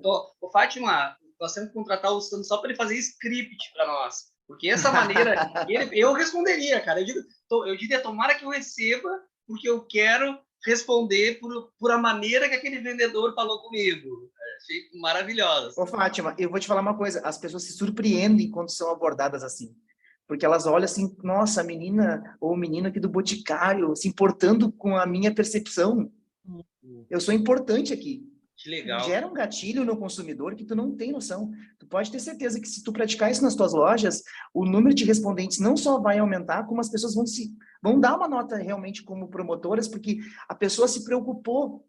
Fátima, nós temos que contratar o Sandro só para ele fazer script para nós. Porque essa maneira, eu responderia, cara. Eu diria, tomara que eu receba, porque eu quero responder por a maneira que aquele vendedor falou comigo. Achei maravilhosa. Ô, Fátima, eu vou te falar uma coisa. As pessoas se surpreendem quando são abordadas assim. Porque elas olham assim, nossa, a menina ou o menino aqui do Boticário se importando com a minha percepção. Eu sou importante aqui. Que legal. Gera um gatilho no consumidor que tu não tem noção. Tu pode ter certeza que se tu praticar isso nas tuas lojas, o número de respondentes não só vai aumentar, como as pessoas vão dar uma nota realmente como promotoras, porque a pessoa se preocupou.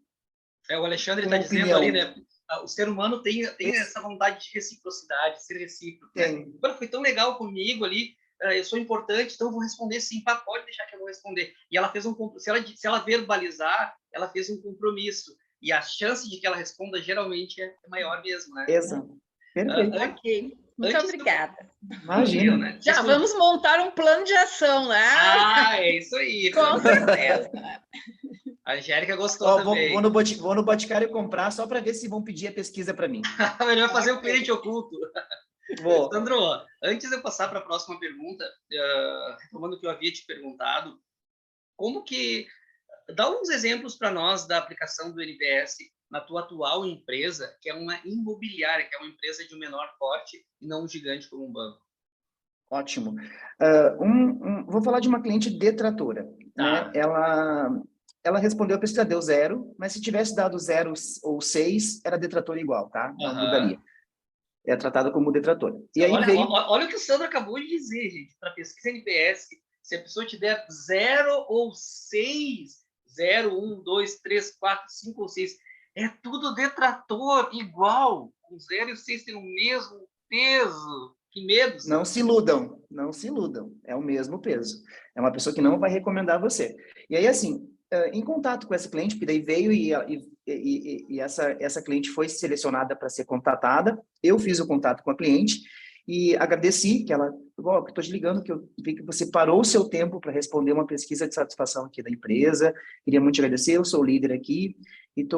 O Alexandre está dizendo ali, né? O ser humano tem essa vontade de reciprocidade, ser recíproco. Tem. Né? Foi tão legal comigo ali, eu sou importante, então eu vou responder sim, pode deixar que eu vou responder. E ela fez se ela verbalizar, ela fez um compromisso. E a chance de que ela responda geralmente é maior mesmo, né? Exato. Perfeito. Ok. Muito obrigada. Imagina. Né? Já vamos montar um plano de ação, né? É isso aí. Com certeza. A Angélica gostou também. Vou no Boticário comprar só para ver se vão pedir a pesquisa para mim. Ele vai fazer o cliente oculto. Vou. Sandro, antes de eu passar para a próxima pergunta, retomando o que eu havia te perguntado, como que... Dá uns exemplos para nós da aplicação do NPS na tua atual empresa, que é uma imobiliária, que é uma empresa de um menor porte e não um gigante como um banco. Ótimo. Vou falar de uma cliente detratora. Tá. Né? Ela respondeu a pesquisa, deu 0, mas se tivesse dado 0 ou 6, era detratora igual, tá? Não mudaria. É tratada como detratora. E aí olha o que o Sandro acabou de dizer, gente. Para pesquisa NPS, se a pessoa te der 0 ou 6, 0, 1, 2, 3, 4, 5 ou 6. É tudo detrator, igual. O 0 e o 6 têm o mesmo peso. Que medo. Não se iludam. Não se iludam. É o mesmo peso. É uma pessoa que não vai recomendar você. E aí, assim, em contato com essa cliente, porque daí veio e essa cliente foi selecionada para ser contatada, eu fiz o contato com a cliente e agradeci que ela... estou te ligando que eu vi que você parou o seu tempo para responder uma pesquisa de satisfação aqui da empresa. Queria muito te agradecer, eu sou o líder aqui. E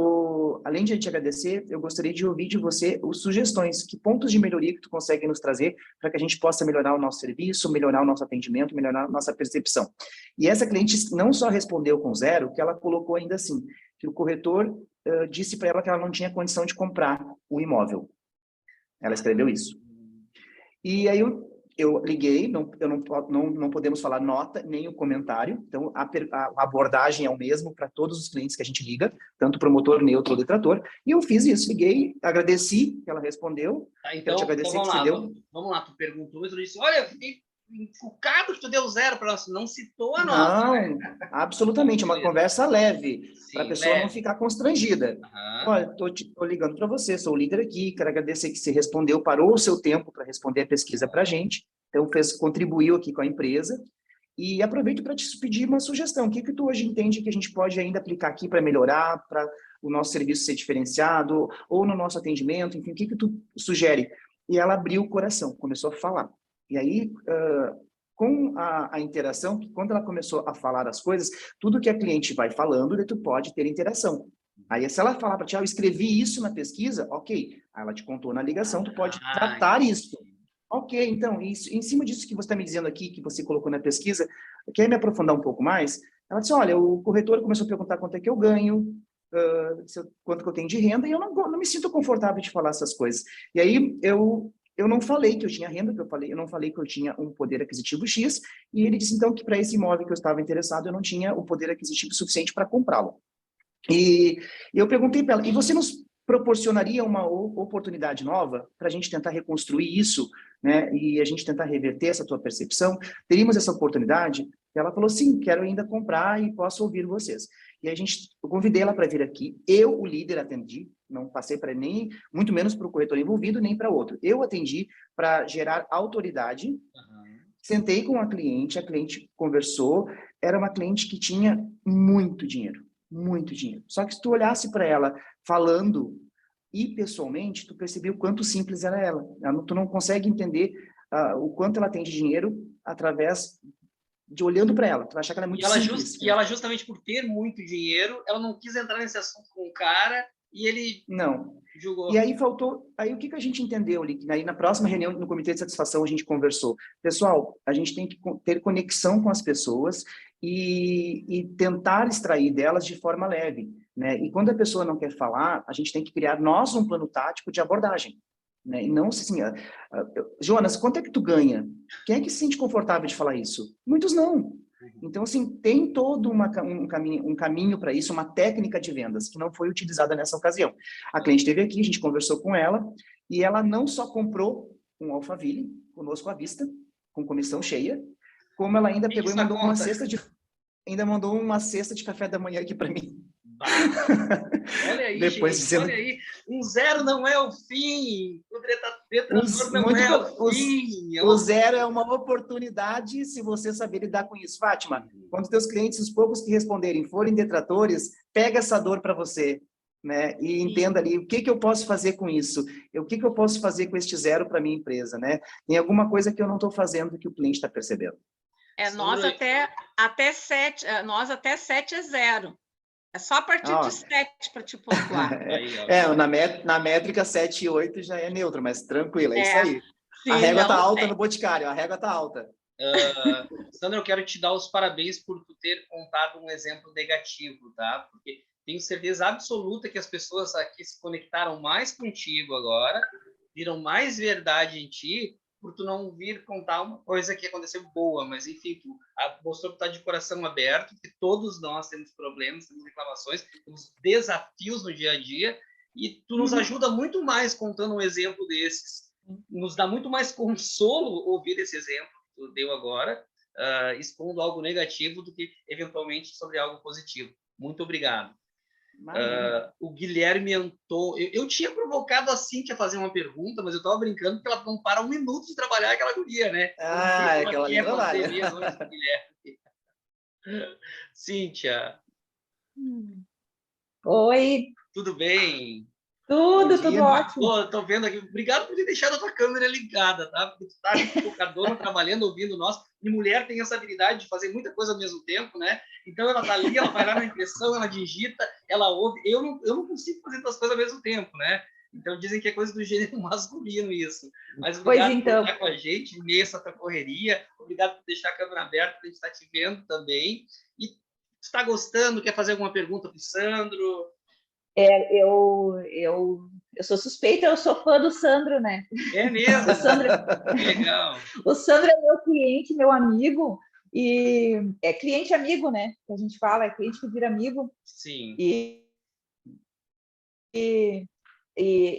além de te agradecer, eu gostaria de ouvir de você sugestões, que pontos de melhoria que tu consegue nos trazer para que a gente possa melhorar o nosso serviço, melhorar o nosso atendimento, melhorar a nossa percepção. E essa cliente não só respondeu com 0, que ela colocou ainda assim, que o corretor disse para ela que ela não tinha condição de comprar o imóvel. Ela escreveu isso. E aí eu liguei, não podemos falar nota, nem o comentário, então a abordagem é o mesmo para todos os clientes que a gente liga, tanto promotor, neutro ou detrator, e eu fiz isso, liguei, agradeci que ela respondeu, então vamos lá, tu perguntou, tu disse, olha, eu fiquei enfucado que tu deu 0 para nós, não citou a nota. Não, né? Absolutamente, uma conversa leve, para a pessoa não ficar constrangida. Olha, estou ligando para você, sou o líder aqui, quero agradecer que você respondeu, parou o seu tempo para responder a pesquisa para a gente, então contribuiu aqui com a empresa, E aproveito para te pedir uma sugestão. O que tu hoje entende que a gente pode ainda aplicar aqui para melhorar, para o nosso serviço ser diferenciado, ou no nosso atendimento, enfim, o que tu sugere? E ela abriu o coração, começou a falar. E aí, com a interação, que quando ela começou a falar as coisas, tudo que a cliente vai falando, tu pode ter interação. Aí, se ela falar para ti, eu escrevi isso na pesquisa, ok. Aí ela te contou na ligação, tu pode tratar isso. Ok, então, isso, em cima disso que você está me dizendo aqui, que você colocou na pesquisa, quer me aprofundar um pouco mais? Ela disse, olha, o corretor começou a perguntar quanto é que eu ganho, quanto que eu tenho de renda, e eu não me sinto confortável de falar essas coisas. E aí, eu não falei que eu tinha renda, eu não falei que eu tinha um poder aquisitivo X, e ele disse, então, que para esse imóvel que eu estava interessado, eu não tinha o poder aquisitivo suficiente para comprá-lo. E eu perguntei para ela, e você nos proporcionaria uma oportunidade nova para a gente tentar reconstruir isso, né? E a gente tentar reverter essa tua percepção? Teríamos essa oportunidade? E ela falou, sim, quero ainda comprar e posso ouvir vocês. E eu convidei ela para vir aqui, eu, o líder, atendi, não passei para nem, muito menos para o corretor envolvido, nem para outro. Eu atendi para gerar autoridade, sentei com a cliente conversou, era uma cliente que tinha muito dinheiro. Só que se tu olhasse para ela falando e pessoalmente, tu percebeu o quanto simples era ela. Tu não consegue entender o quanto ela tem de dinheiro através de olhando para ela. Tu vai achar que ela é muito simples. E ela, justamente por ter muito dinheiro, ela não quis entrar nesse assunto com o cara e ele julgou. E aí aí o que a gente entendeu ali? Aí na próxima reunião, no comitê de satisfação, a gente conversou. Pessoal, a gente tem que ter conexão com as pessoas e tentar extrair delas de forma leve, né? E quando a pessoa não quer falar, a gente tem que criar nós um plano tático de abordagem, né? E não assim, Jonas, quanto é que tu ganha? Quem é que se sente confortável de falar isso? Muitos não. Então, assim, tem todo um caminho para isso, uma técnica de vendas que não foi utilizada nessa ocasião. A cliente esteve aqui, a gente conversou com ela, e ela não só comprou um Alphaville conosco à vista, com comissão cheia, como ela ainda pegou e mandou uma cesta de café da manhã aqui para mim. Olha aí, depois gente, dizendo... olha aí, um zero não é o fim, o detrator não é o fim. O zero é uma oportunidade se você saber lidar com isso. Fátima, quando teus clientes, os poucos que responderem, forem detratores, pega essa dor para você, né? E entenda ali, o que eu posso fazer com isso? O que eu posso fazer com este zero para minha empresa, né? Tem alguma coisa que eu não estou fazendo que o cliente está percebendo. Nós até 7, nós até 7 é zero. É só a partir de 7 para te pontuar. Na métrica 7 e 8 já é neutro, mas tranquilo, é isso aí. Sim, a régua está alta no Boticário, a régua está alta. Sandra, eu quero te dar os parabéns por tu ter contado um exemplo negativo, tá? Porque tenho certeza absoluta que as pessoas aqui se conectaram mais contigo agora, viram mais verdade em ti, por tu não vir contar uma coisa que aconteceu boa, mas enfim, tu mostrou que tu tá de coração aberto, que todos nós temos problemas, temos reclamações, temos desafios no dia a dia, e tu nos ajuda muito mais contando um exemplo desses. Nos dá muito mais consolo ouvir esse exemplo que tu deu agora, expondo algo negativo do que eventualmente sobre algo positivo. Muito obrigado. O Guilherme Anton, eu tinha provocado a Cíntia a fazer uma pergunta, mas eu estava brincando porque ela não para um minuto de trabalhar aquela guria, né? Aquela ali trabalha. Cíntia. Oi. Tudo bem? Tudo ótimo. Tô vendo aqui. Obrigado por ter deixado a tua câmera ligada, tá? Porque tu tá focadona, trabalhando, ouvindo nós. E mulher tem essa habilidade de fazer muita coisa ao mesmo tempo, né? Então ela tá ali, ela vai lá na impressão, ela digita, ela ouve. Eu não consigo fazer duas coisas ao mesmo tempo, né? Então dizem que é coisa do gênero masculino isso. Mas obrigado por estar com a gente, meio essa tua correria. Obrigado por deixar a câmera aberta, pra gente estar te vendo também. E tu está gostando? Quer fazer alguma pergunta pro Sandro? Eu sou suspeita, eu sou fã do Sandro, né? É mesmo? O Sandro, legal. O Sandro é meu cliente, meu amigo, e é cliente amigo, né? Que a gente fala, é cliente que vira amigo. Sim. E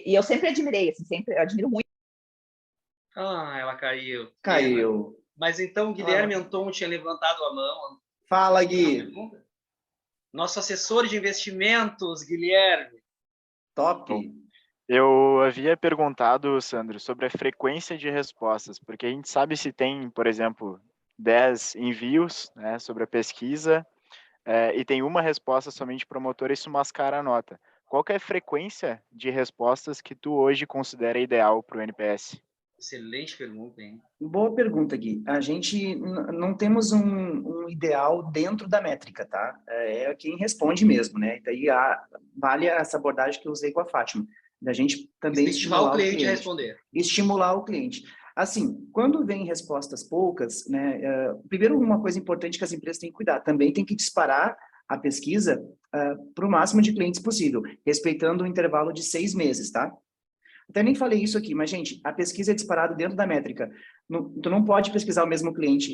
eu sempre admirei, assim, sempre admiro muito. Ela caiu. Caiu. Mas então o Guilherme Anton tinha levantado a mão. Fala, Gui. Nosso assessor de investimentos, Guilherme. Top. Eu havia perguntado, Sandro, sobre a frequência de respostas, porque a gente sabe se tem, por exemplo, 10 envios, né, sobre a pesquisa, e tem uma resposta somente para o motor, isso mascara a nota. Qual que é a frequência de respostas que tu hoje considera ideal para o NPS? Excelente pergunta, hein? Boa pergunta, Gui. A gente não temos um ideal dentro da métrica, tá? É quem responde mesmo, né? Daí vale essa abordagem que eu usei com a Fátima, da gente também Incentivar o cliente a responder. Estimular o cliente. Assim, quando vem respostas poucas, né? Primeiro, uma coisa importante que as empresas têm que cuidar, também tem que disparar a pesquisa para o máximo de clientes possível, respeitando o intervalo de 6 meses, tá? Até nem falei isso aqui, mas, gente, a pesquisa é disparada dentro da métrica. Tu não pode pesquisar o mesmo cliente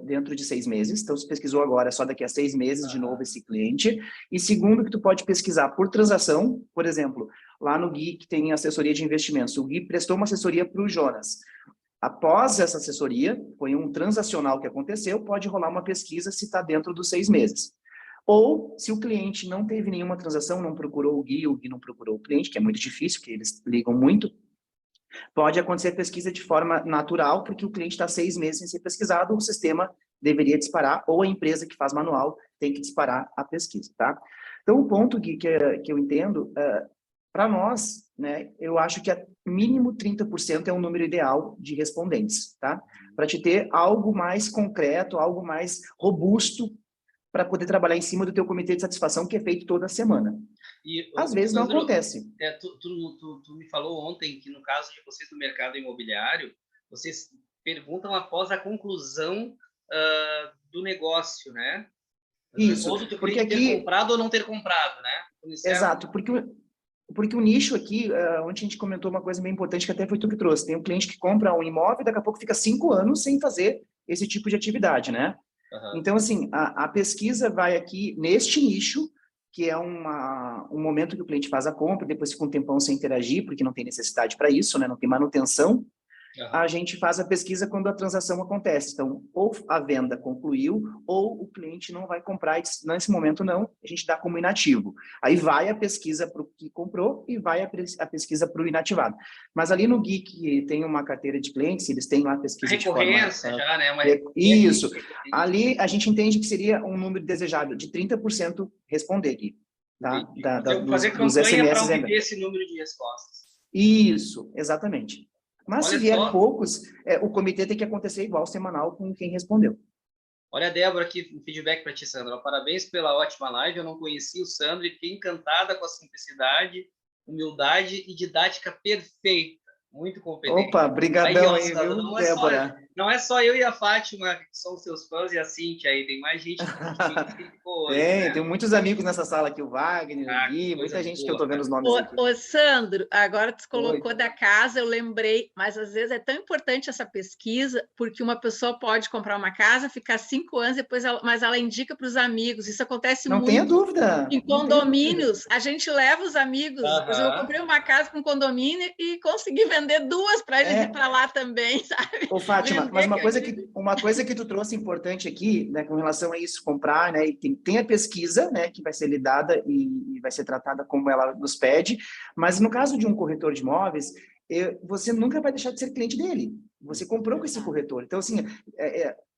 dentro de 6 meses. Então, se pesquisou agora, só daqui a 6 meses de novo esse cliente. E segundo, que tu pode pesquisar por transação. Por exemplo, lá no Gui, que tem assessoria de investimentos. O Gui prestou uma assessoria para o Jonas. Após essa assessoria, foi um transacional que aconteceu, pode rolar uma pesquisa se está dentro dos 6 meses. Ou, se o cliente não teve nenhuma transação, não procurou o Gui não procurou o cliente, que é muito difícil, porque eles ligam muito, pode acontecer pesquisa de forma natural, porque o cliente está 6 meses sem ser pesquisado, o sistema deveria disparar, ou a empresa que faz manual tem que disparar a pesquisa, tá? Então, o ponto, Gui, que eu entendo, para nós, né, eu acho que mínimo 30% é um número ideal de respondentes, tá? Para te ter algo mais concreto, algo mais robusto, para poder trabalhar em cima do teu comitê de satisfação, que é feito toda semana. E, às vezes Sandro, não acontece. Tu me falou ontem que, no caso de vocês do mercado imobiliário, vocês perguntam após a conclusão do negócio, né? Isso. Ou do porque cliente aqui... ter comprado ou não ter comprado, né? Exato, porque o nicho aqui, onde a gente comentou uma coisa bem importante, que até foi tu que trouxe, tem um cliente que compra um imóvel e daqui a pouco fica 5 anos sem fazer esse tipo de atividade, né? Então, assim, a pesquisa vai aqui neste nicho, que é um momento que o cliente faz a compra, depois fica um tempão sem interagir, porque não tem necessidade para isso, né? Não tem manutenção. A gente faz a pesquisa quando a transação acontece. Então, ou a venda concluiu, ou o cliente não vai comprar, e nesse momento não, a gente dá como inativo. Aí vai a pesquisa para o que comprou e vai a pesquisa para o inativado. Mas ali no Gui, que tem uma carteira de clientes, eles têm lá a pesquisa de forma... Recorrência já, né? Isso. Ali a gente entende que seria um número desejável de 30% responder, Gui. Tá? Fazer campanha para obter esse número de respostas. Isso, exatamente. Mas Olha se vier só, poucos, o comitê tem que acontecer igual, semanal, com quem respondeu. Olha a Débora aqui, um feedback para ti, Sandra. Parabéns pela ótima live. Eu não conhecia o Sandro e fiquei encantada com a simplicidade, humildade e didática perfeita. Muito competente. Opa, brigadão aí, Sandra, viu, Débora? Não é só eu e a Fátima que são seus fãs e a Cíntia aí. Tem mais gente que ficou hoje, né? Tem muitos amigos nessa sala aqui, o Wagner, o Gui, muita gente que eu tô vendo os nomes aqui. Ô, Sandro, agora tu colocou da casa, eu lembrei, mas às vezes é tão importante essa pesquisa, porque uma pessoa pode comprar uma casa, ficar 5 anos, mas ela indica para os amigos. Isso acontece muito. Não tenha dúvida. Em condomínios, a gente leva os amigos. Por exemplo, eu comprei uma casa com condomínio e consegui vender 2 para eles ir para lá também, sabe? Ô, Fátima, mas uma coisa que tu trouxe importante aqui, né, com relação a isso, comprar, né, e tem a pesquisa, né, que vai ser lidada e vai ser tratada como ela nos pede, mas no caso de um corretor de imóveis, você nunca vai deixar de ser cliente dele. Você comprou com esse corretor. Então, assim,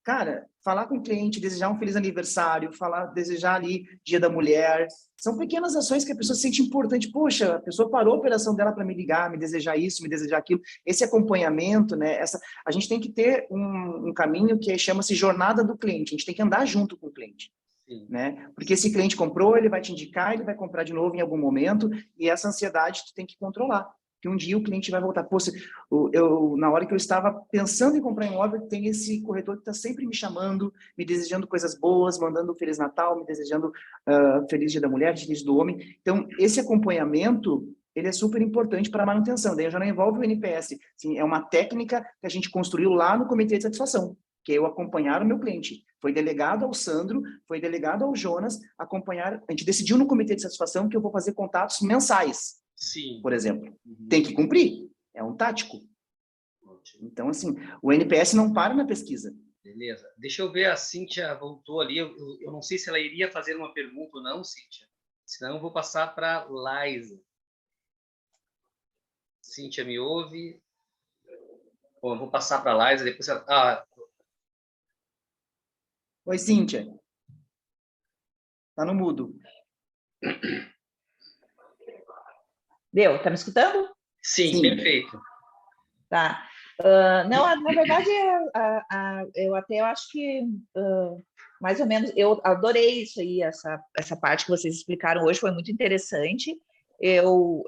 cara, falar com o cliente, desejar um feliz aniversário, desejar ali Dia da Mulher, são pequenas ações que a pessoa se sente importante. Poxa, a pessoa parou a operação dela para me ligar, me desejar isso, me desejar aquilo. Esse acompanhamento, né? A gente tem que ter um caminho que chama-se jornada do cliente. A gente tem que andar junto com o cliente. Né? Porque esse cliente comprou, ele vai te indicar, ele vai comprar de novo em algum momento, e essa ansiedade tu tem que controlar. Que um dia o cliente vai voltar. Pô, na hora que eu estava pensando em comprar imóvel, tem esse corretor que está sempre me chamando, me desejando coisas boas, mandando um Feliz Natal, me desejando Feliz Dia da Mulher, Feliz Dia do Homem. Então, esse acompanhamento, ele é super importante para a manutenção. Daí já não envolve o NPS. Assim, é uma técnica que a gente construiu lá no Comitê de Satisfação, que é eu acompanhar o meu cliente. Foi delegado ao Sandro, foi delegado ao Jonas, acompanhar. A gente decidiu no Comitê de Satisfação que eu vou fazer contatos mensais. Sim. Por exemplo. Tem que cumprir. É um tático. Ótimo. Então, assim, o NPS não para na pesquisa. Beleza. Deixa eu ver, a Cíntia voltou ali. Eu não sei se ela iria fazer uma pergunta ou não, Cíntia. Senão eu vou passar para a Liza. Cíntia, me ouve? Bom, eu vou passar para a Liza, depois ela... Oi, Cíntia. Tá no mudo. Deu? Tá me escutando? Sim, Sim. perfeito. Tá. Não, na verdade, eu até acho que mais ou menos, eu adorei isso aí, essa parte que vocês explicaram hoje, foi muito interessante. Eu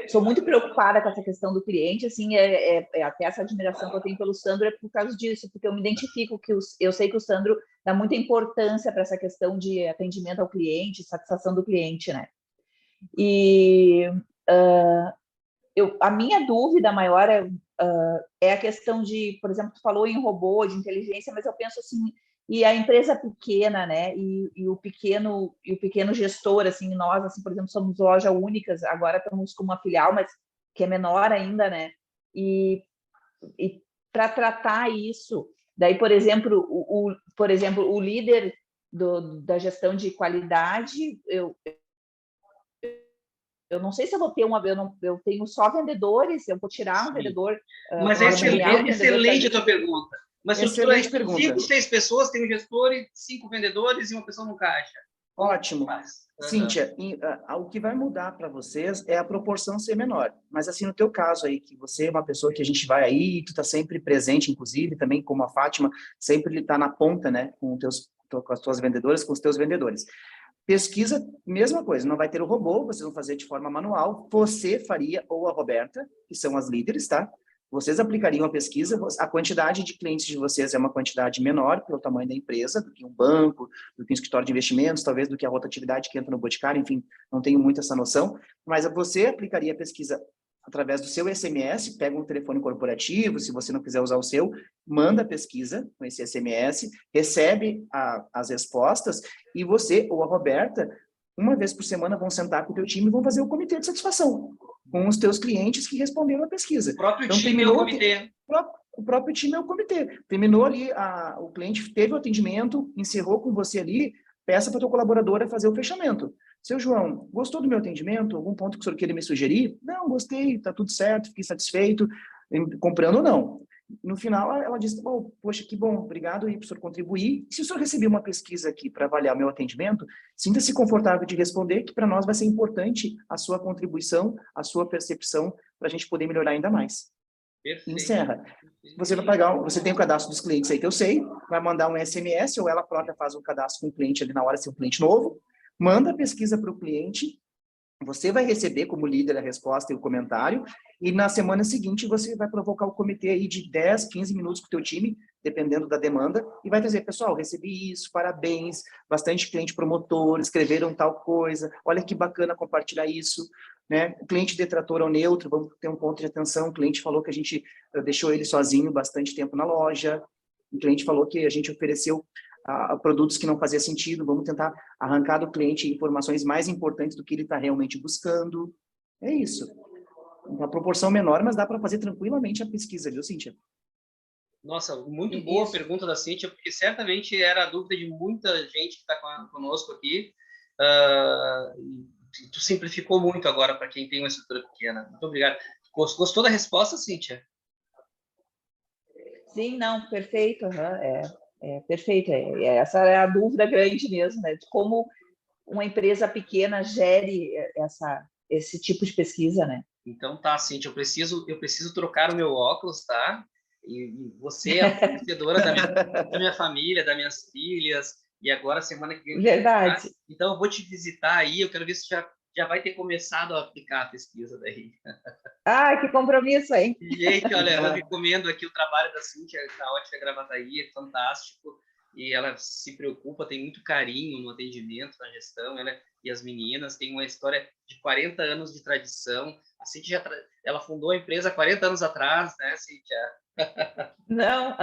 sou muito preocupada com essa questão do cliente, assim, até essa admiração que eu tenho pelo Sandro é por causa disso, porque eu me identifico eu sei que o Sandro dá muita importância para essa questão de atendimento ao cliente, satisfação do cliente, né? E a minha dúvida maior é a questão de, por exemplo, tu falou em robô, de inteligência, mas eu penso assim, e a empresa pequena, né, e o pequeno gestor, assim, nós, assim, por exemplo, somos loja únicas, agora estamos com uma filial, mas que é menor ainda, né, e para tratar isso, daí, por exemplo, o líder da gestão de qualidade, eu não sei se eu vou ter eu tenho só vendedores, eu vou tirar um vendedor. Mas é excelente a tua pergunta. Mas excelente pergunta. 5, 6 pessoas, tem um gestor e 5 vendedores e uma pessoa no caixa. Ótimo. Cíntia, o que vai mudar para vocês é a proporção ser menor. Mas assim, no teu caso aí, que você é uma pessoa que a gente vai aí, tu tá sempre presente, inclusive, também como a Fátima, sempre tá na ponta, né, com as tuas vendedoras, com os teus vendedores. Pesquisa, mesma coisa, não vai ter o robô, vocês vão fazer de forma manual, você faria, ou a Roberta, que são as líderes, tá? Vocês aplicariam a pesquisa, a quantidade de clientes de vocês é uma quantidade menor pelo tamanho da empresa, do que um banco, do que um escritório de investimentos, talvez do que a rotatividade que entra no Boticário, enfim, não tenho muito essa noção, mas você aplicaria a pesquisa através do seu SMS, pega um telefone corporativo, se você não quiser usar o seu, manda a pesquisa com esse SMS, recebe as respostas, e você ou a Roberta, uma vez por semana, vão sentar com o teu time e vão fazer o comitê de satisfação com os teus clientes que responderam a pesquisa. O próprio time é o comitê. O próprio time é o comitê. Terminou ali, o cliente teve o atendimento, encerrou com você ali, peça para a tua colaboradora fazer o fechamento. Seu João, gostou do meu atendimento? Algum ponto que o senhor queira me sugerir? Não, gostei, está tudo certo, fiquei satisfeito, comprando ou não. No final, ela disse, poxa, que bom, obrigado aí por o senhor contribuir. Se o senhor receber uma pesquisa aqui para avaliar o meu atendimento, sinta-se confortável de responder, que para nós vai ser importante a sua contribuição, a sua percepção, para a gente poder melhorar ainda mais. Perfeito. Encerra. Você vai pagar, você tem o cadastro dos clientes aí que eu sei, vai mandar um SMS, ou ela própria faz o cadastro com o cliente ali na hora, se é um cliente novo, manda a pesquisa para o cliente, você vai receber como líder a resposta e o comentário, e na semana seguinte você vai provocar o comitê aí de 10, 15 minutos com o teu time, dependendo da demanda, e vai dizer, pessoal, recebi isso, parabéns, bastante cliente promotor, escreveram tal coisa, olha que bacana compartilhar isso, né? O cliente detrator ou neutro, vamos ter um ponto de atenção, o cliente falou que a gente deixou ele sozinho bastante tempo na loja, o cliente falou que a gente ofereceu produtos que não fazia sentido, vamos tentar arrancar do cliente informações mais importantes do que ele está realmente buscando. É isso. Uma proporção menor, mas dá para fazer tranquilamente a pesquisa, viu, Cíntia? Nossa, muito boa a pergunta da Cíntia, porque certamente era a dúvida de muita gente que está conosco aqui. Tu simplificou muito agora para quem tem uma estrutura pequena. Muito obrigado. Gostou da resposta, Cíntia? Sim, não, perfeito. Perfeito. Essa é a dúvida grande mesmo, né? De como uma empresa pequena gere esse tipo de pesquisa, né? Então tá, Cíntia, eu preciso trocar o meu óculos, tá? E você é a fornecedora da minha família, das minhas filhas, e agora semana que vem... Verdade. Então eu vou te visitar aí, eu quero ver se já vai ter começado a aplicar a pesquisa daí. Ah, que compromisso, hein? Gente, olha, eu recomendo aqui o trabalho da Cíntia, da Ótica Gravataí, é fantástico, e ela se preocupa, tem muito carinho no atendimento, na gestão, e as meninas têm uma história de 40 anos de tradição. A Cíntia ela fundou a empresa 40 anos atrás, né, Cíntia? Não,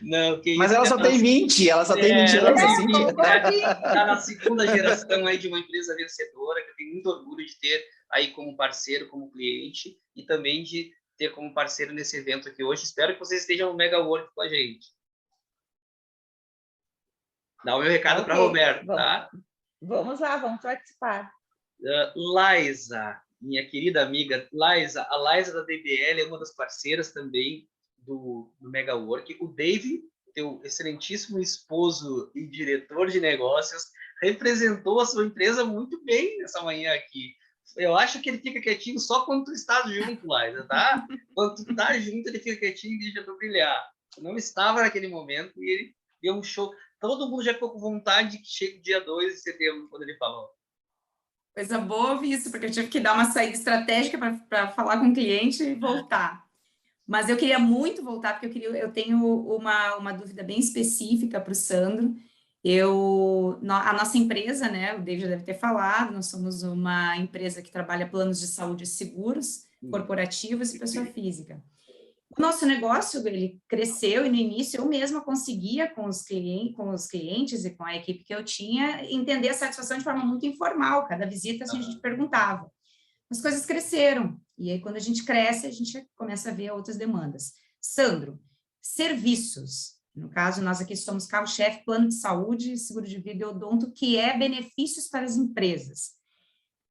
Não, que mas isso, ela só tem 20, ela só tem 20 anos, assim. Está na segunda geração aí de uma empresa vencedora, que eu tenho muito orgulho de ter aí como parceiro, como cliente, e também de ter como parceiro nesse evento aqui hoje. Espero que vocês estejam no Mega World com a gente. Dá o meu recado para Roberto, tá? Vamos lá, vamos participar. Laisa, minha querida amiga Laisa, a Laisa da DBL é uma das parceiras também do MegaWork. O Dave, teu excelentíssimo esposo e diretor de negócios, representou a sua empresa muito bem nessa manhã aqui. Eu acho que ele fica quietinho só quando tu está junto, Laisa, tá? Quando tu tá junto, ele fica quietinho e deixa tu brilhar. Eu não estava naquele momento e ele deu um show. Todo mundo já ficou com vontade que chegue o dia 2 de setembro, quando ele falou. Coisa boa ouvir isso, porque eu tive que dar uma saída estratégica para falar com o cliente e voltar. Mas eu queria muito voltar, porque eu tenho uma dúvida bem específica para o Sandro. A nossa empresa, né, o David já deve ter falado, nós somos uma empresa que trabalha planos de saúde e seguros corporativos e pessoa física. O nosso negócio, ele cresceu e no início eu mesma conseguia com os clientes e com a equipe que eu tinha entender a satisfação de forma muito informal. Cada visita assim, a gente perguntava. As coisas cresceram e aí quando a gente cresce, a gente começa a ver outras demandas. Sandro, serviços. No caso, nós aqui somos carro-chefe, plano de saúde, seguro de vida e odonto, que é benefícios para as empresas.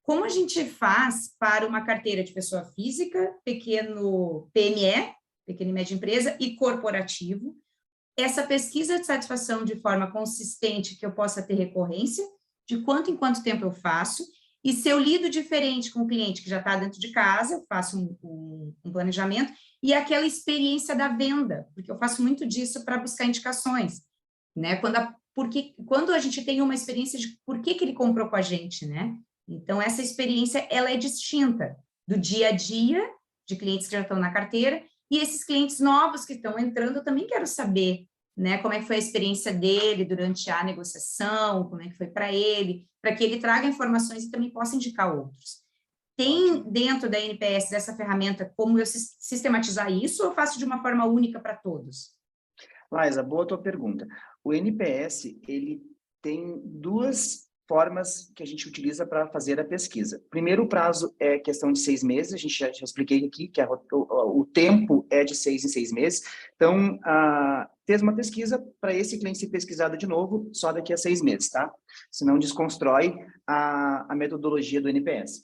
Como a gente faz para uma carteira de pessoa física, pequeno PME, pequena e média empresa, e corporativo, essa pesquisa de satisfação de forma consistente, que eu possa ter recorrência, de quanto em quanto tempo eu faço, e se eu lido diferente com o cliente que já está dentro de casa, eu faço um planejamento, e aquela experiência da venda, porque eu faço muito disso para buscar indicações, né? Quando a gente tem uma experiência de por que ele comprou com a gente, né? Então, essa experiência, ela é distinta do dia a dia, de clientes que já estão na carteira, e esses clientes novos que estão entrando, eu também quero saber, né, como é que foi a experiência dele durante a negociação, como é que foi para ele, para que ele traga informações e também possa indicar outros. Tem dentro da NPS essa ferramenta como eu sistematizar isso ou eu faço de uma forma única para todos? Laisa, boa tua pergunta. O NPS, ele tem duas formas que a gente utiliza para fazer a pesquisa. Primeiro, o prazo é questão de 6 meses, a gente já expliquei aqui que o tempo é de 6 em 6 meses. Então, fez uma pesquisa para esse cliente ser pesquisado de novo só daqui a 6 meses, tá? Senão desconstrói a metodologia do NPS.